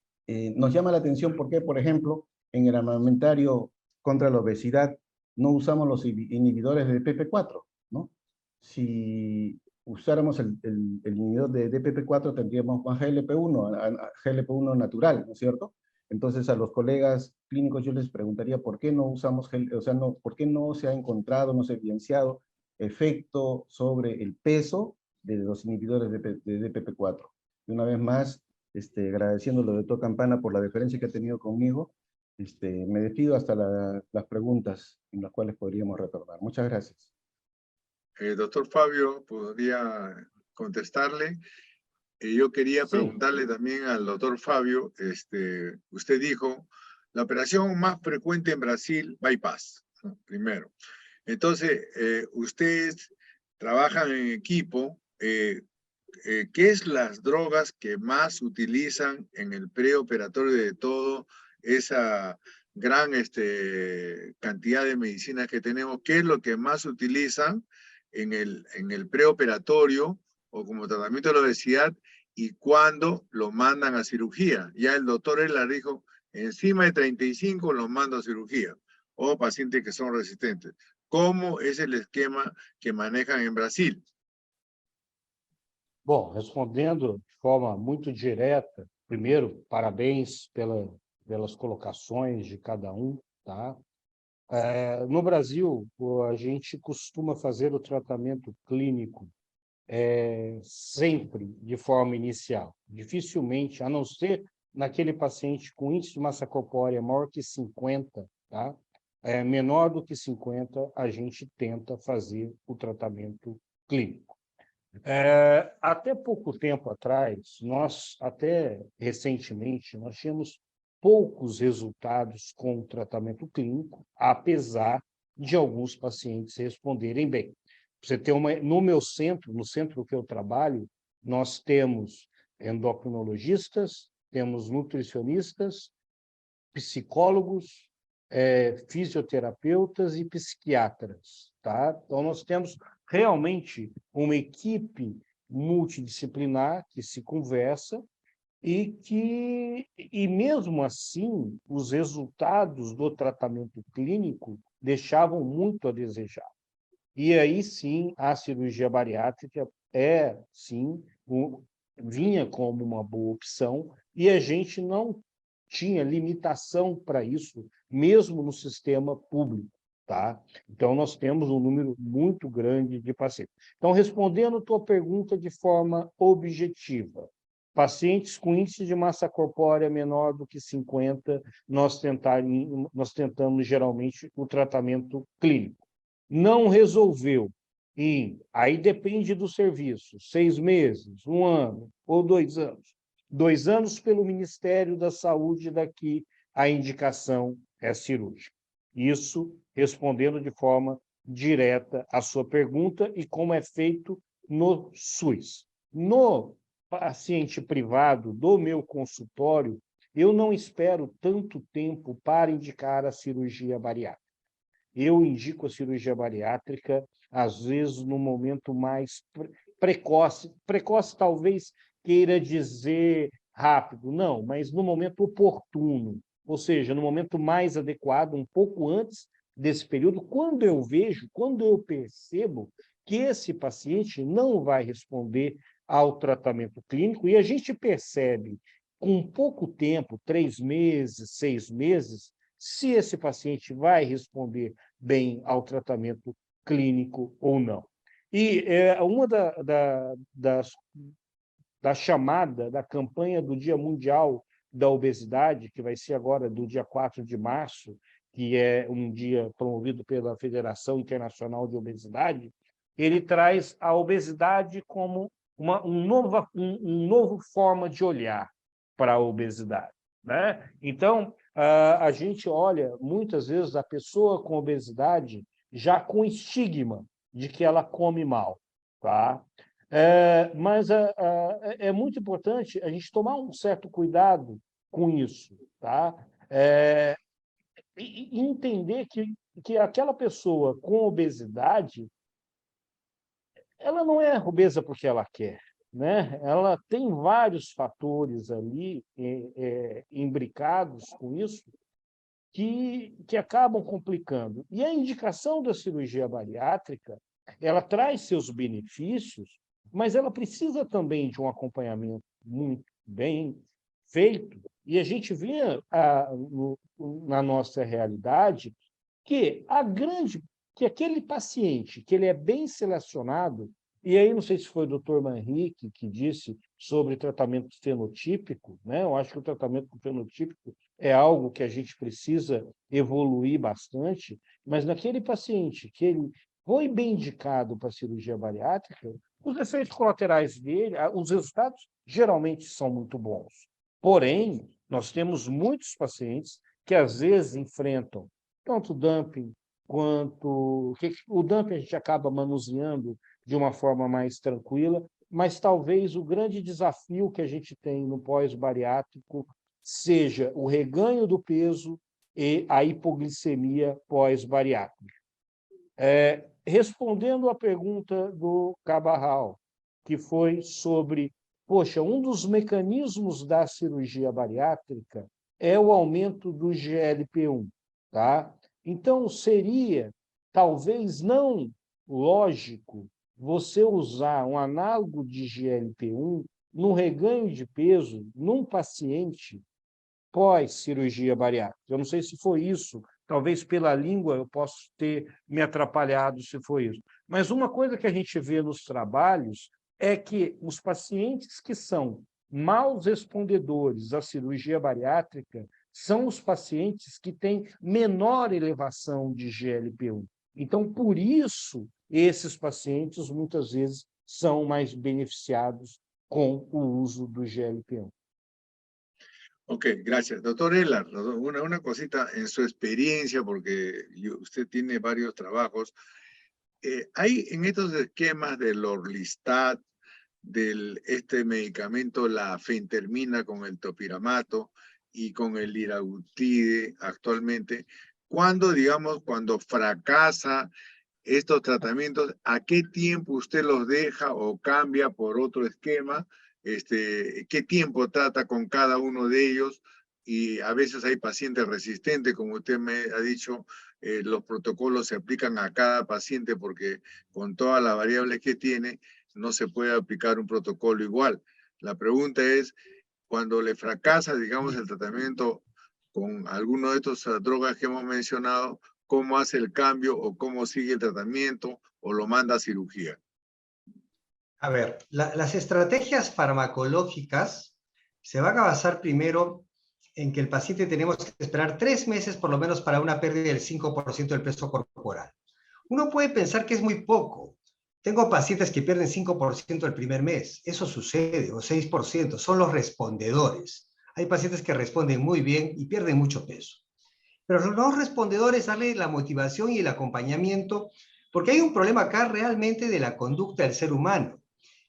nos llama la atención porque, por ejemplo, en el armamentario contra la obesidad no usamos los inhibidores de DPP-4, ¿no? Si usáramos el inhibidor de DPP-4 tendríamos más GLP-1 natural, ¿no es cierto? Entonces, a los colegas clínicos yo les preguntaría por qué no usamos, por qué no se ha encontrado, no se ha evidenciado efecto sobre el peso de los inhibidores de DPP-4. Y una vez más, agradeciéndole al doctor Campana por la deferencia que ha tenido conmigo, me despido hasta las preguntas en las cuales podríamos retornar. Muchas gracias. Doctor Fabio, ¿podría contestarle? Yo quería preguntarle también al doctor Fabio, usted dijo, la operación más frecuente en Brasil, bypass, ¿no? Primero. Entonces, ustedes trabajan en equipo, ¿qué es las drogas que más utilizan en el preoperatorio de todo esa gran cantidad de medicinas que tenemos? ¿Qué es lo que más utilizan en el preoperatorio o como tratamiento de la obesidad, y cuándo lo mandan a cirugía? Ya el doctor Ehler dijo, encima de 35 los mando a cirugía, o pacientes que son resistentes. ¿Cómo es el esquema que manejan en Brasil? Bom, respondendo de forma muito direta, primeiro, parabéns pelas colocações de cada um, tá? No Brasil, a gente costuma fazer o tratamento clínico sempre de forma inicial. Dificilmente, a não ser naquele paciente com índice de massa corpórea maior que 50, tá? Menor do que 50, a gente tenta fazer o tratamento clínico. Até pouco tempo atrás, até recentemente, nós tínhamos poucos resultados com o tratamento clínico, apesar de alguns pacientes responderem bem. Você ter no meu centro, no centro que eu trabalho, nós temos endocrinologistas, temos nutricionistas, psicólogos, fisioterapeutas e psiquiatras, tá? Então, nós temos realmente uma equipe multidisciplinar que se conversa e mesmo assim, os resultados do tratamento clínico deixavam muito a desejar. E aí, sim, a cirurgia bariátrica sim, vinha como uma boa opção e a gente não tinha limitação para isso, mesmo no sistema público, tá? Então, nós temos um número muito grande de pacientes. Então, respondendo a tua pergunta de forma objetiva, pacientes com índice de massa corpórea menor do que 50, nós tentamos geralmente o tratamento clínico. Não resolveu, aí depende do serviço, 6 meses, 1 ano ou 2 anos. 2 anos pelo Ministério da Saúde, daqui a indicação é cirúrgica. Isso respondendo de forma direta à sua pergunta e como é feito no SUS. No paciente privado do meu consultório, eu não espero tanto tempo para indicar a cirurgia bariátrica. Eu indico a cirurgia bariátrica, às vezes, no momento mais precoce. Precoce, talvez, queira dizer rápido, não, mas no momento oportuno, ou seja, no momento mais adequado, um pouco antes desse período, quando eu percebo que esse paciente não vai responder ao tratamento clínico, e a gente percebe com pouco tempo, 3 meses, 6 meses, se esse paciente vai responder bem ao tratamento clínico ou não. E uma da chamada da campanha do Dia Mundial da Obesidade, que vai ser agora do dia 4 de março, que é um dia promovido pela Federação Internacional de Obesidade, ele traz a obesidade como uma novo forma de olhar para a obesidade, né? Então, a gente olha, muitas vezes, a pessoa com obesidade já com estigma de que ela come mal, tá? Mas é muito importante a gente tomar um certo cuidado com isso, tá? E entender que aquela pessoa com obesidade, ela não é obesa porque ela quer, né? Ela tem vários fatores ali imbricados com isso que acabam complicando. E a indicação da cirurgia bariátrica, ela traz seus benefícios, mas ela precisa também de um acompanhamento muito bem feito. E a gente vê na nossa realidade que aquele paciente que ele é bem selecionado, e aí não sei se foi o doutor Manrique que disse sobre tratamento fenotípico, né? Eu acho que o tratamento fenotípico é algo que a gente precisa evoluir bastante, mas naquele paciente que ele foi bem indicado para a cirurgia bariátrica, os efeitos colaterais dele, os resultados geralmente são muito bons. Porém, nós temos muitos pacientes que às vezes enfrentam tanto dumping quanto... O dumping a gente acaba manuseando de uma forma mais tranquila, mas talvez o grande desafio que a gente tem no pós-bariátrico seja o reganho do peso e a hipoglicemia pós-bariátrica. Respondendo à pergunta do Cabarral, que foi sobre, poxa, um dos mecanismos da cirurgia bariátrica é o aumento do GLP-1, tá? Então, seria, talvez não lógico, você usar um análogo de GLP-1 no reganho de peso num paciente pós-cirurgia bariátrica. Eu não sei se foi isso, talvez pela língua eu possa ter me atrapalhado se foi isso. Mas uma coisa que a gente vê nos trabalhos é que os pacientes que são maus respondedores à cirurgia bariátrica são os pacientes que têm menor elevação de GLP-1. Então, por isso, esses pacientes, muitas vezes, são mais beneficiados com o uso do GLP-1. Ok, gracias. Doctor Elar, una cosita en su experiencia, porque usted tiene varios trabajos. Hay en estos esquemas del Orlistat, este medicamento, la fentermina con el topiramato y con el liraglutide actualmente, cuando fracasa estos tratamientos, ¿a qué tiempo usted los deja o cambia por otro esquema? ¿Qué tiempo trata con cada uno de ellos? Y a veces hay pacientes resistentes, como usted me ha dicho, los protocolos se aplican a cada paciente porque con todas las variables que tiene, no se puede aplicar un protocolo igual. La pregunta es, cuando le fracasa, digamos, el tratamiento con alguno de estas drogas que hemos mencionado, ¿cómo hace el cambio o cómo sigue el tratamiento o lo manda a cirugía? A ver, las estrategias farmacológicas se van a basar primero en que el paciente tenemos que esperar 3 meses por lo menos para una pérdida del 5% del peso corporal. Uno puede pensar que es muy poco. Tengo pacientes que pierden 5% el primer mes. Eso sucede, o 6%. Son los respondedores. Hay pacientes que responden muy bien y pierden mucho peso. Pero los no respondedores, darle la motivación y el acompañamiento, porque hay un problema acá realmente de la conducta del ser humano,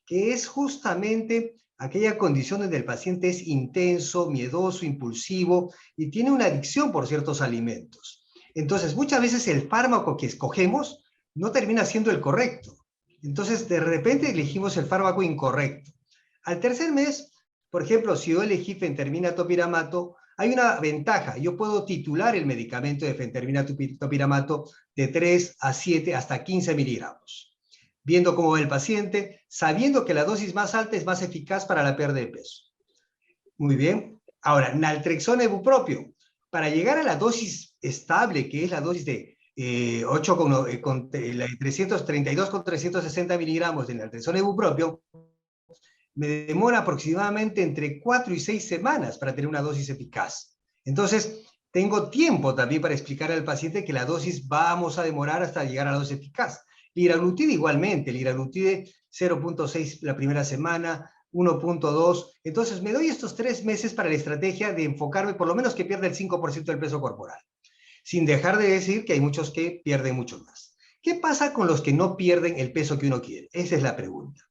que es justamente aquella condición donde el paciente es intenso, miedoso, impulsivo y tiene una adicción por ciertos alimentos. Entonces, muchas veces el fármaco que escogemos no termina siendo el correcto. Entonces, de repente elegimos el fármaco incorrecto. Al tercer mes, por ejemplo, si yo elegí fentermina topiramato, hay una ventaja. Yo puedo titular el medicamento de fentermina topiramato de 3 a 7 hasta 15 miligramos. Viendo cómo va el paciente, sabiendo que la dosis más alta es más eficaz para la pérdida de peso. Muy bien. Ahora, naltrexona ibupropio. Para llegar a la dosis estable, que es la dosis de 332 con 360 miligramos de naltrexona ibupropio, me demora aproximadamente entre 4 y 6 semanas para tener una dosis eficaz. Entonces, tengo tiempo también para explicar al paciente que la dosis vamos a demorar hasta llegar a la dosis eficaz. Liraglutide igualmente, liraglutide 0.6 la primera semana, 1.2. Entonces, me doy estos 3 meses para la estrategia de enfocarme, por lo menos que pierda el 5% del peso corporal. Sin dejar de decir que hay muchos que pierden mucho más. ¿Qué pasa con los que no pierden el peso que uno quiere? Esa es la pregunta.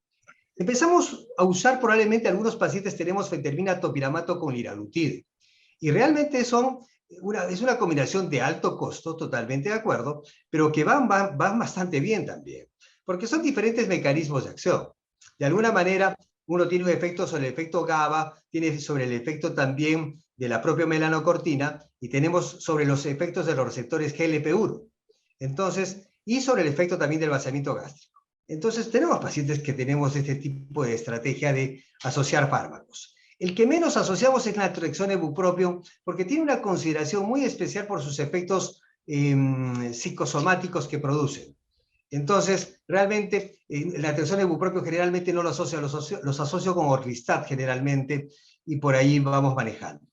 Empezamos a usar probablemente algunos pacientes tenemos fentermina topiramato con liraglutide. Y realmente es una combinación de alto costo, totalmente de acuerdo, pero que van bastante bien también, porque son diferentes mecanismos de acción. De alguna manera, uno tiene un efecto sobre el efecto GABA, tiene sobre el efecto también de la propia melanocortina, y tenemos sobre los efectos de los receptores GLP-1. Entonces, y sobre el efecto también del vaciamiento gástrico. Entonces, tenemos pacientes que tenemos este tipo de estrategia de asociar fármacos. El que menos asociamos es naltrexona ibupropio, porque tiene una consideración muy especial por sus efectos psicosomáticos que producen. Entonces, realmente, la naltrexona ibupropio generalmente no lo asocio, los asocio con Orlistat generalmente, y por ahí vamos manejando.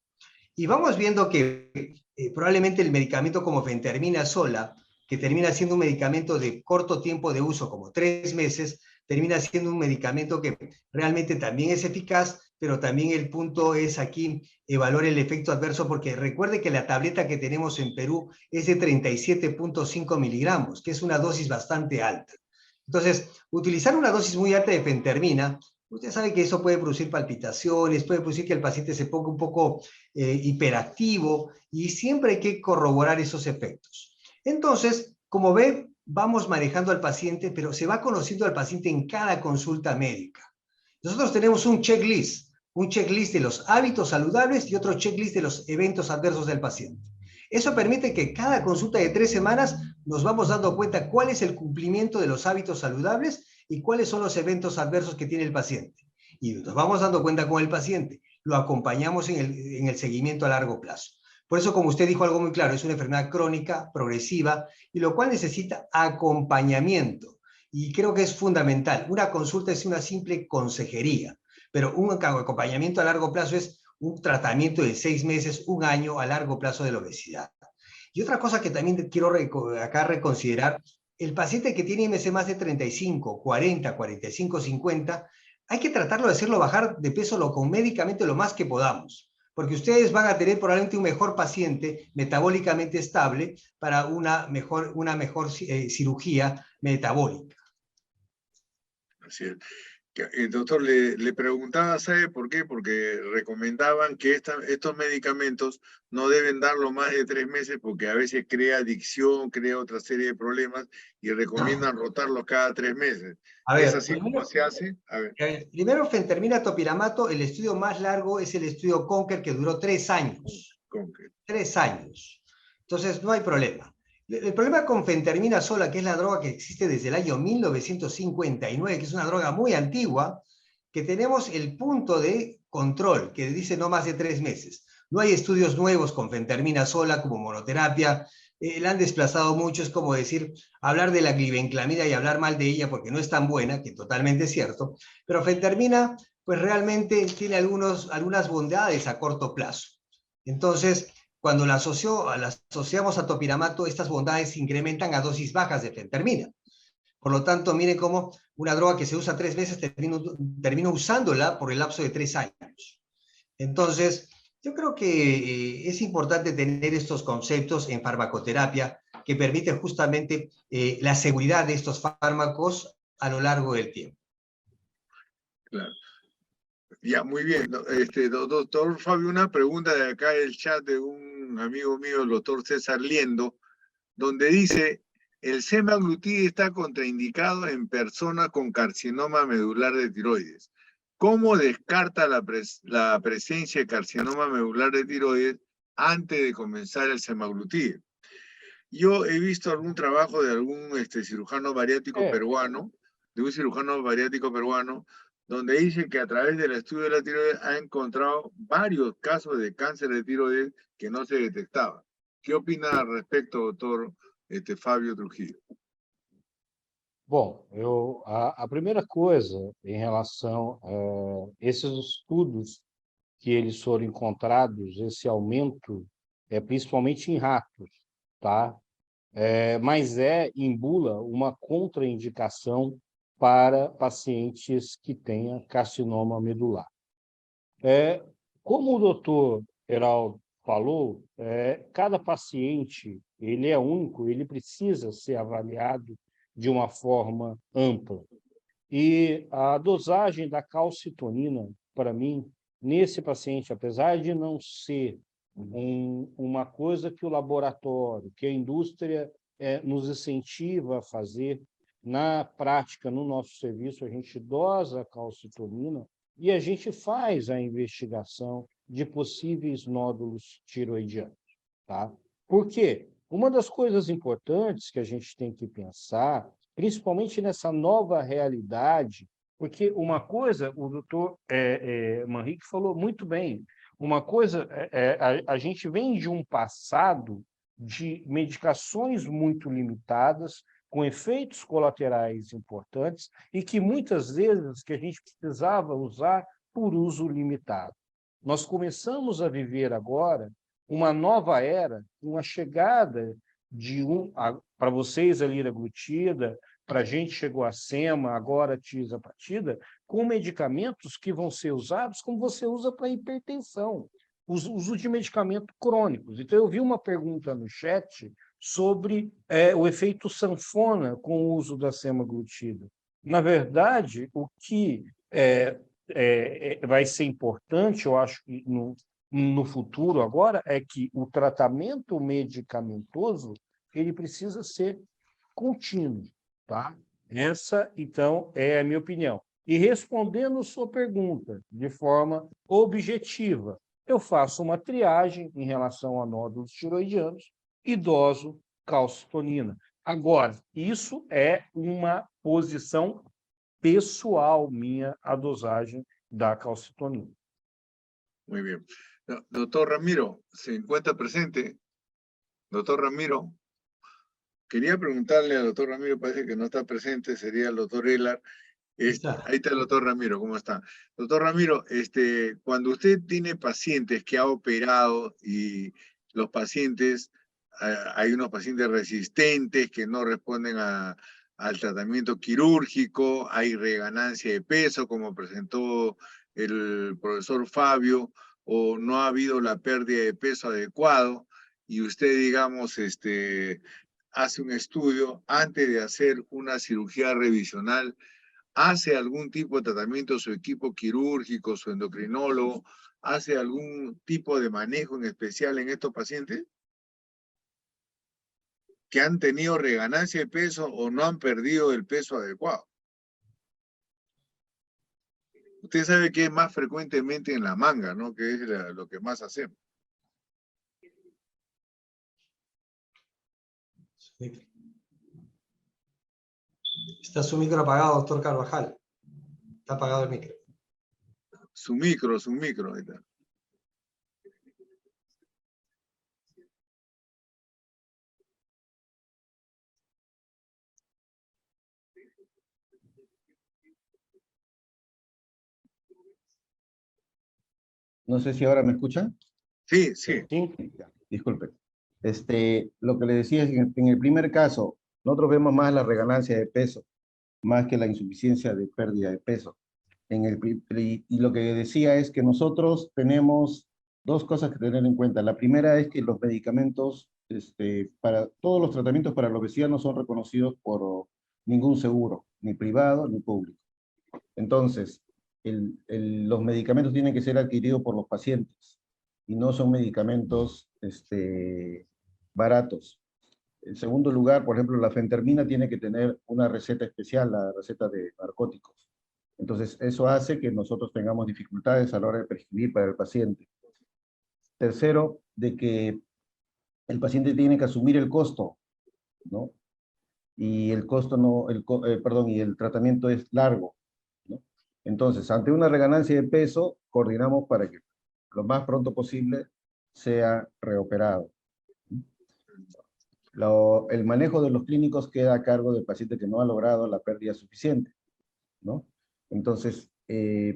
Y vamos viendo que probablemente el medicamento como fentermina sola, que termina siendo un medicamento de corto tiempo de uso, como 3 meses, termina siendo un medicamento que realmente también es eficaz, pero también el punto es aquí evaluar el efecto adverso, porque recuerde que la tableta que tenemos en Perú es de 37.5 miligramos, que es una dosis bastante alta. Entonces, utilizar una dosis muy alta de fentermina, usted sabe que eso puede producir palpitaciones, puede producir que el paciente se ponga un poco hiperactivo, y siempre hay que corroborar esos efectos. Entonces, como ve, vamos manejando al paciente, pero se va conociendo al paciente en cada consulta médica. Nosotros tenemos un checklist de los hábitos saludables y otro checklist de los eventos adversos del paciente. Eso permite que cada consulta de 3 semanas nos vamos dando cuenta cuál es el cumplimiento de los hábitos saludables y cuáles son los eventos adversos que tiene el paciente. Y nos vamos dando cuenta con el paciente, lo acompañamos en el seguimiento a largo plazo. Por eso, como usted dijo algo muy claro, es una enfermedad crónica, progresiva, y lo cual necesita acompañamiento. Y creo que es fundamental. Una consulta es una simple consejería, pero un acompañamiento a largo plazo es un tratamiento de 6 meses, 1 año a largo plazo de la obesidad. Y otra cosa que también quiero acá reconsiderar, el paciente que tiene IMC más de 35, 40, 45, 50, hay que tratarlo de hacerlo bajar de peso con medicamento lo más que podamos, porque ustedes van a tener probablemente un mejor paciente metabólicamente estable para una mejor cirugía metabólica. Así es. El doctor le preguntaba, ¿sabe por qué? Porque recomendaban que estos medicamentos no deben darlo más de 3 meses porque a veces crea adicción, crea otra serie de problemas y recomiendan rotarlos cada 3 meses. A ¿Es ver, así como se hace? A ver. Primero, fentermina topiramato, el estudio más largo es el estudio Conquer, que duró 3 años. Conquer. 3 años. Entonces, no hay problema. El problema con fentermina sola, que es la droga que existe desde el año 1959, que es una droga muy antigua, que tenemos el punto de control, que dice no más de 3 meses. No hay estudios nuevos con fentermina sola como monoterapia. La han desplazado mucho, es como decir, hablar de la glibenclamida y hablar mal de ella porque no es tan buena, que totalmente es cierto, pero fentermina pues realmente tiene algunas bondades a corto plazo. Entonces, cuando la asociamos a topiramato, estas bondades se incrementan a dosis bajas de fentermina. Por lo tanto, miren cómo una droga que se usa 3 veces termino usándola por el lapso de 3 años. Entonces, yo creo que es importante tener estos conceptos en farmacoterapia que permiten justamente la seguridad de estos fármacos a lo largo del tiempo. Claro. Ya, muy bien. Doctor Fabio, una pregunta de acá del chat de un amigo mío, el doctor César Liendo, donde dice, el semaglutide está contraindicado en personas con carcinoma medular de tiroides. ¿Cómo descarta la presencia de carcinoma medular de tiroides antes de comenzar el semaglutide? Yo he visto algún trabajo de algún cirujano bariátrico peruano, donde dice que a través del estudio de la tiroides ha encontrado varios casos de cáncer de tiroides que no se detectaban. ¿Qué opina al respecto, doctor Fábio Trujillo? Bom, a primeira coisa em relação a esses estudos que eles foram encontrados, esse aumento é principalmente em ratos, tá? Mas em bula uma contraindicação para pacientes que tenham carcinoma medular. Como o doutor Heraldo falou, cada paciente ele é único, ele precisa ser avaliado de uma forma ampla. E a dosagem da calcitonina, para mim, nesse paciente, apesar de não ser uma coisa que o laboratório, que a indústria nos incentiva a fazer, na prática, no nosso serviço, a gente dosa a calcitonina e a gente faz a investigação de possíveis nódulos tiroidianos. Tá? Por quê? Uma das coisas importantes que a gente tem que pensar, principalmente nessa nova realidade, porque uma coisa, o doutor Manrique falou muito bem, uma coisa, a gente vem de um passado de medicações muito limitadas, com efeitos colaterais importantes, e que muitas vezes que a gente precisava usar por uso limitado. Nós começamos a viver agora uma nova era, uma chegada de para vocês a liraglutida, para a gente chegou a sema, agora a tisapatida, com medicamentos que vão ser usados como você usa para hipertensão, uso de medicamentos crônicos. Então, eu vi uma pergunta no chat sobre o efeito sanfona com o uso da semaglutida. Na verdade, o que vai ser importante, eu acho que no futuro agora, é que o tratamento medicamentoso ele precisa ser contínuo, tá? Essa, então, é a minha opinião. E respondendo a sua pergunta de forma objetiva, eu faço uma triagem em relação a nódulos tiroidianos e doso calcitonina. Agora, isso é uma posição pessoal minha, a dosagem da calcitonina. Muy bien. Doctor Ramiro, ¿se encuentra presente? Doctor Ramiro, quería preguntarle al doctor Ramiro, parece que no está presente, sería el doctor Elar. Ahí está el doctor Ramiro, ¿cómo está? Doctor Ramiro, cuando usted tiene pacientes que ha operado y los pacientes hay unos pacientes resistentes que no responden al tratamiento quirúrgico, hay reganancia de peso, como presentó el profesor Fabio, o no ha habido la pérdida de peso adecuado, y usted, digamos, hace un estudio antes de hacer una cirugía revisional, hace algún tipo de tratamiento, su equipo quirúrgico, su endocrinólogo, hace algún tipo de manejo en especial en estos pacientes que han tenido reganancia de peso o no han perdido el peso adecuado. Usted sabe que es más frecuentemente en la manga, ¿no? Que es lo que más hacemos. Está su micro apagado, doctor Carvajal. Está apagado el micro. Su micro, ahí está. No sé si ahora me escuchan. Sí, sí. Sí. Disculpe. Lo que le decía es que en el primer caso, nosotros vemos más la reganancia de peso, más que la insuficiencia de pérdida de peso. Y lo que decía es que nosotros tenemos dos cosas que tener en cuenta. La primera es que los medicamentos, para todos los tratamientos para la obesidad no son reconocidos por ningún seguro, ni privado ni público. Entonces, los medicamentos tienen que ser adquiridos por los pacientes y no son medicamentos baratos. En segundo lugar, por ejemplo, la fentermina tiene que tener una receta especial, la receta de narcóticos. Entonces, eso hace que nosotros tengamos dificultades a la hora de prescribir para el paciente. Tercero, de que el paciente tiene que asumir el costo, ¿no? Y el costo no, y el tratamiento es largo, ¿no? Entonces, ante una reganancia de peso, coordinamos para que lo más pronto posible sea reoperado. El manejo de los clínicos queda a cargo del paciente que no ha logrado la pérdida suficiente, ¿no? Entonces,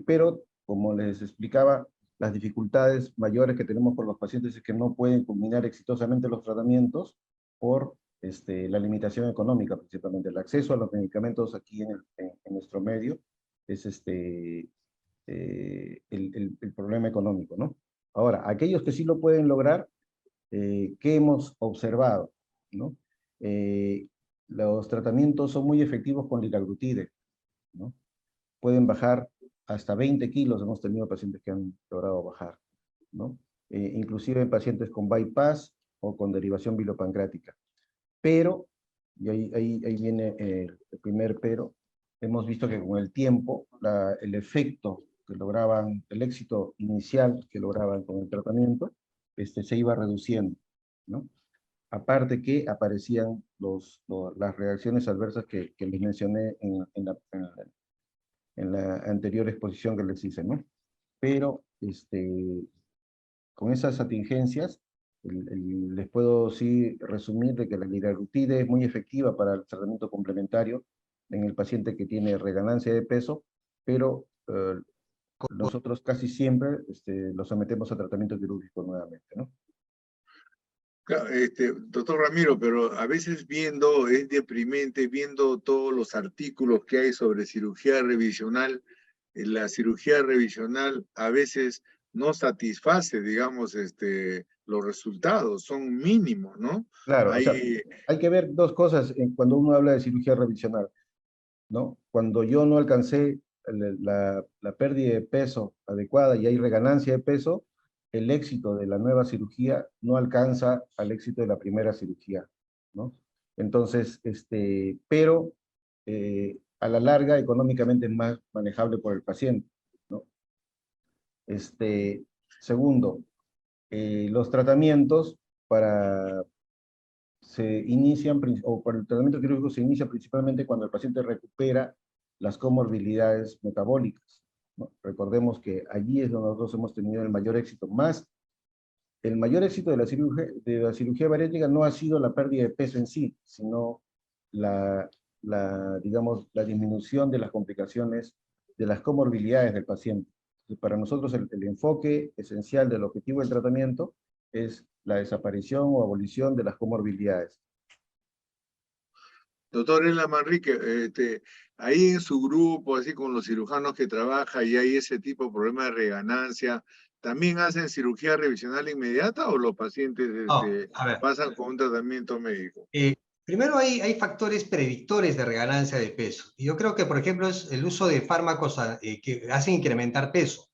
pero como les explicaba, las dificultades mayores que tenemos con los pacientes es que no pueden culminar exitosamente los tratamientos por la limitación económica, principalmente. El acceso a los medicamentos aquí en nuestro medio es el problema económico, ¿no? Ahora, aquellos que sí lo pueden lograr, ¿qué hemos observado, ¿no? Los tratamientos son muy efectivos con liraglutide, ¿no? Pueden bajar hasta 20 kilos, hemos tenido pacientes que han logrado bajar, ¿no? Inclusive en pacientes con bypass o con derivación bilopancreática. Pero, y ahí viene el primer pero, hemos visto que con el tiempo, el efecto que lograban, el éxito inicial que lograban con el tratamiento, se iba reduciendo, ¿no? Aparte que aparecían las reacciones adversas que les mencioné en la anterior exposición que les hice, ¿no? Pero, con esas atingencias, les puedo sí resumir de que la liraglutide es muy efectiva para el tratamiento complementario en el paciente que tiene reganancia de peso, pero nosotros casi siempre lo sometemos a tratamiento quirúrgico nuevamente, ¿no? Claro, doctor Ramiro, pero a veces es deprimente, viendo todos los artículos que hay sobre cirugía revisional, la cirugía revisional a veces no satisface, digamos, los resultados, son mínimos, ¿no? Claro, o sea, hay que ver dos cosas cuando uno habla de cirugía revisional, ¿no? Cuando yo no alcancé la pérdida de peso adecuada y hay reganancia de peso, el éxito de la nueva cirugía no alcanza al éxito de la primera cirugía, ¿no? Entonces, pero a la larga económicamente es más manejable por el paciente, ¿no? Segundo, los tratamientos se inician, o para el tratamiento quirúrgico se inicia principalmente cuando el paciente recupera las comorbilidades metabólicas, ¿no? Recordemos que allí es donde nosotros hemos tenido el mayor éxito. El mayor éxito de la cirugía bariátrica no ha sido la pérdida de peso en sí, sino digamos, la disminución de las complicaciones de las comorbilidades del paciente. Entonces, para nosotros el enfoque esencial del objetivo del tratamiento es la desaparición o abolición de las comorbilidades. Doctor Elar Manrique, ahí en su grupo, así con los cirujanos que trabaja y hay ese tipo de problema de reganancia, ¿también hacen cirugía revisional inmediata o los pacientes No, a ver. pasan con un tratamiento médico? Primero hay factores predictores de reganancia de peso. Y yo creo que, por ejemplo, es el uso de fármacos que hacen incrementar peso.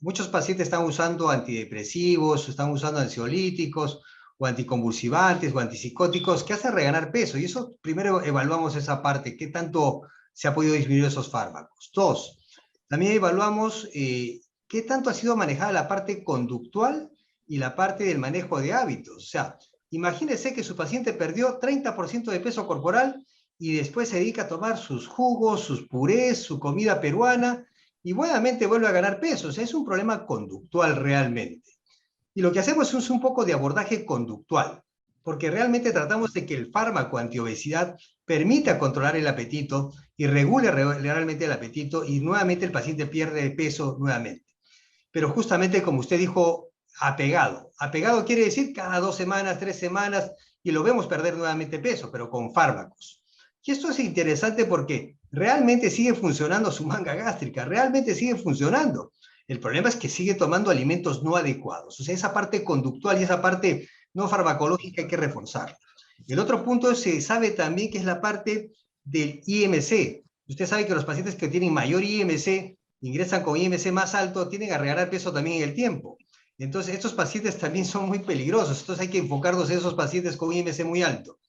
Muchos pacientes están usando antidepresivos, están usando ansiolíticos, o anticonvulsivantes, o antipsicóticos, que hacen reganar peso. Y eso, primero evaluamos esa parte, qué tanto se ha podido disminuir esos fármacos. Dos, también evaluamos qué tanto ha sido manejada la parte conductual y la parte del manejo de hábitos. O sea, imagínese que su paciente perdió 30% de peso corporal y después se dedica a tomar sus jugos, sus purés, su comida peruana, y buenamente vuelve a ganar peso. O sea, es un problema conductual realmente. Y lo que hacemos es un poco de abordaje conductual, porque realmente tratamos de que el fármaco antiobesidad permita controlar el apetito y regule realmente el apetito, y nuevamente el paciente pierde peso nuevamente. Pero justamente como usted dijo, apegado. Apegado quiere decir cada 2 semanas, 3 semanas, y lo vemos perder nuevamente peso, pero con fármacos. Y esto es interesante porque realmente sigue funcionando su manga gástrica, realmente sigue funcionando. El problema es que sigue tomando alimentos no adecuados. O sea, esa parte conductual y esa parte no farmacológica hay que reforzarla. El otro punto se sabe también que es la parte del IMC. Usted sabe que los pacientes que tienen mayor IMC, ingresan con IMC más alto, tienen a regalar peso también en el tiempo. Entonces, estos pacientes también son muy peligrosos. Entonces, hay que enfocarnos en esos pacientes con IMC muy alto,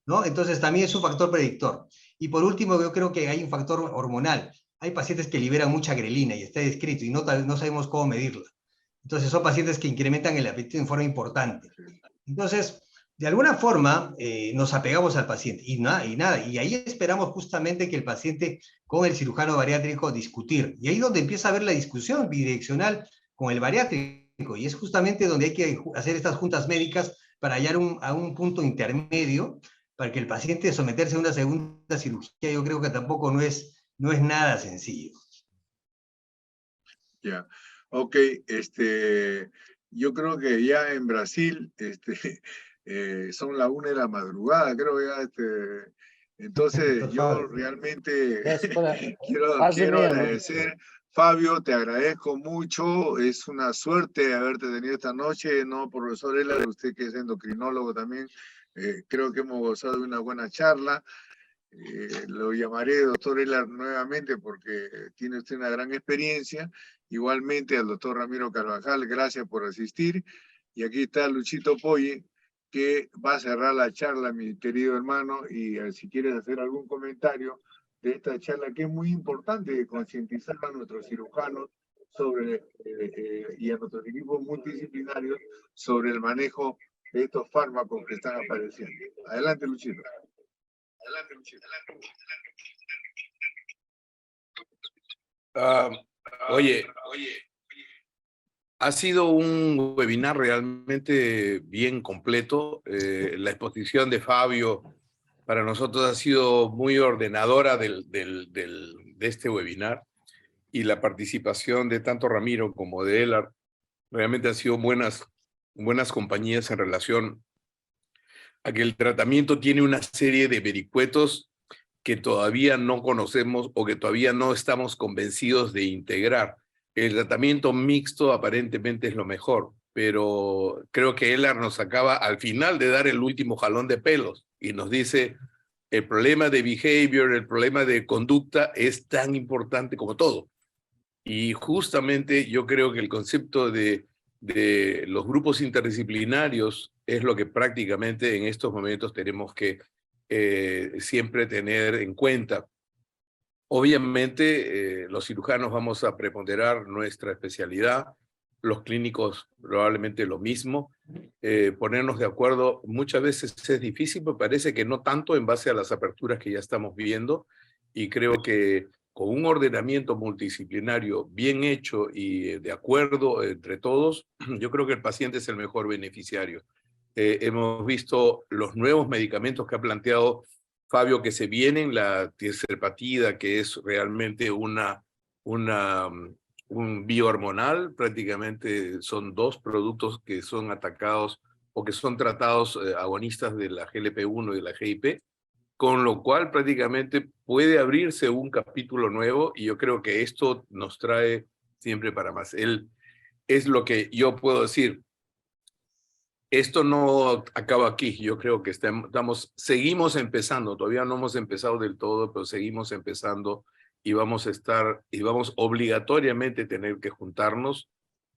¿no? Entonces, también es un factor predictor. Y por último, yo creo que hay un factor hormonal. Hay pacientes que liberan mucha grelina y está descrito y no sabemos cómo medirla. Entonces, son pacientes que incrementan el apetito en forma importante. Entonces, de alguna forma, nos apegamos al paciente y nada. Y ahí esperamos justamente que el paciente con el cirujano bariátrico discutir. Y ahí es donde empieza a haber la discusión bidireccional con el bariátrico. Y es justamente donde hay que hacer estas juntas médicas para hallar a un punto intermedio para que el paciente someterse a una segunda cirugía. Yo creo que tampoco no es nada sencillo. Ya, ok, yo creo que ya en Brasil, son las 1 de la madrugada, creo ya, entonces yo realmente quiero agradecer. Fabio, te agradezco mucho, es una suerte haberte tenido esta noche, ¿no, profesor Elar? Usted que es endocrinólogo también, creo que hemos gozado de una buena charla. Lo llamaré doctor Elar nuevamente porque tiene usted una gran experiencia. Igualmente al doctor Ramiro Carvajal, gracias por asistir. Y aquí está Luchito Poggi, que va a cerrar la charla, mi querido hermano, y si quieres hacer algún comentario de esta charla, que es muy importante de concientizar a nuestros cirujanos sobre, y a nuestros equipos multidisciplinarios sobre el manejo de estos fármacos que están apareciendo. Adelante, Luchito. Adelante, Luchito. Oye, ha sido un webinar realmente bien completo. La exposición de Fabio para nosotros ha sido muy ordenadora de este webinar, y la participación de tanto Ramiro como de Elar realmente han sido buenas compañías en relación a que el tratamiento tiene una serie de vericuetos que todavía no conocemos o que todavía no estamos convencidos de integrar. El tratamiento mixto aparentemente es lo mejor, pero creo que Elar nos acaba al final de dar el último jalón de pelos y nos dice: el problema de behavior, el problema de conducta es tan importante como todo. Y justamente yo creo que el concepto de los grupos interdisciplinarios es lo que prácticamente en estos momentos tenemos que siempre tener en cuenta. Obviamente, los cirujanos vamos a preponderar nuestra especialidad, los clínicos probablemente lo mismo. Ponernos de acuerdo muchas veces es difícil, pero parece que no tanto en base a las aperturas que ya estamos viendo, y creo que con un ordenamiento multidisciplinario bien hecho y de acuerdo entre todos, yo creo que el paciente es el mejor beneficiario. Hemos visto los nuevos medicamentos que ha planteado Fabio que se vienen, la tirzepatida, que es realmente una un biohormonal, prácticamente son 2 productos que son atacados o que son tratados agonistas de la GLP-1 y de la GIP, con lo cual prácticamente puede abrirse un capítulo nuevo y yo creo que esto nos trae siempre para más. Es lo que yo puedo decir. Esto no acaba aquí, yo creo que seguimos empezando, todavía no hemos empezado del todo, pero seguimos empezando y vamos obligatoriamente tener que juntarnos.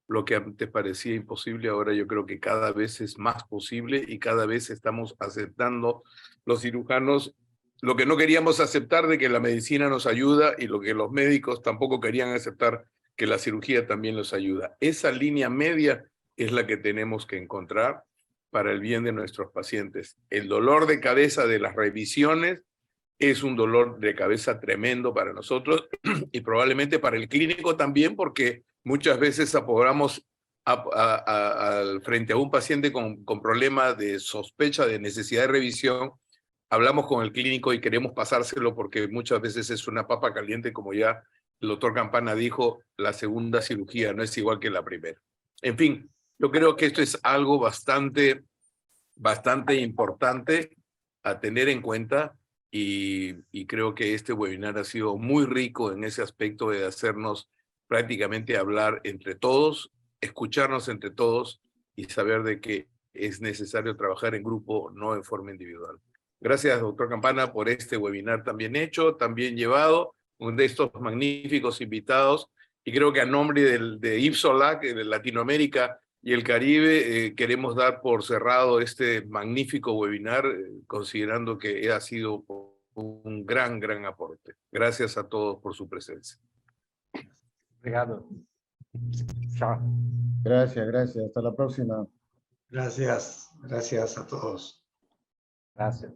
Lo que antes parecía imposible, ahora yo creo que cada vez es más posible y cada vez estamos aceptando los cirujanos lo que no queríamos aceptar de que la medicina nos ayuda y lo que los médicos tampoco querían aceptar, que la cirugía también los ayuda. Esa línea media es la que tenemos que encontrar para el bien de nuestros pacientes. El dolor de cabeza de las revisiones es un dolor de cabeza tremendo para nosotros y probablemente para el clínico también, porque muchas veces apodamos frente a un paciente con problemas de sospecha de necesidad de revisión, hablamos con el clínico y queremos pasárselo porque muchas veces es una papa caliente, como ya el doctor Campana dijo, la segunda cirugía no es igual que la primera. En fin, yo creo que esto es algo bastante importante a tener en cuenta y creo que este webinar ha sido muy rico en ese aspecto de hacernos prácticamente hablar entre todos, escucharnos entre todos y saber de que es necesario trabajar en grupo, no en forma individual. Gracias, doctor Campana, por este webinar tan bien hecho, tan bien llevado, de estos magníficos invitados. Y creo que a nombre de IPSOLAC, de Latinoamérica y el Caribe, queremos dar por cerrado este magnífico webinar, considerando que ha sido un gran aporte. Gracias a todos por su presencia. Obrigado. Chao. Gracias, gracias. Hasta la próxima. Gracias a todos. Gracias.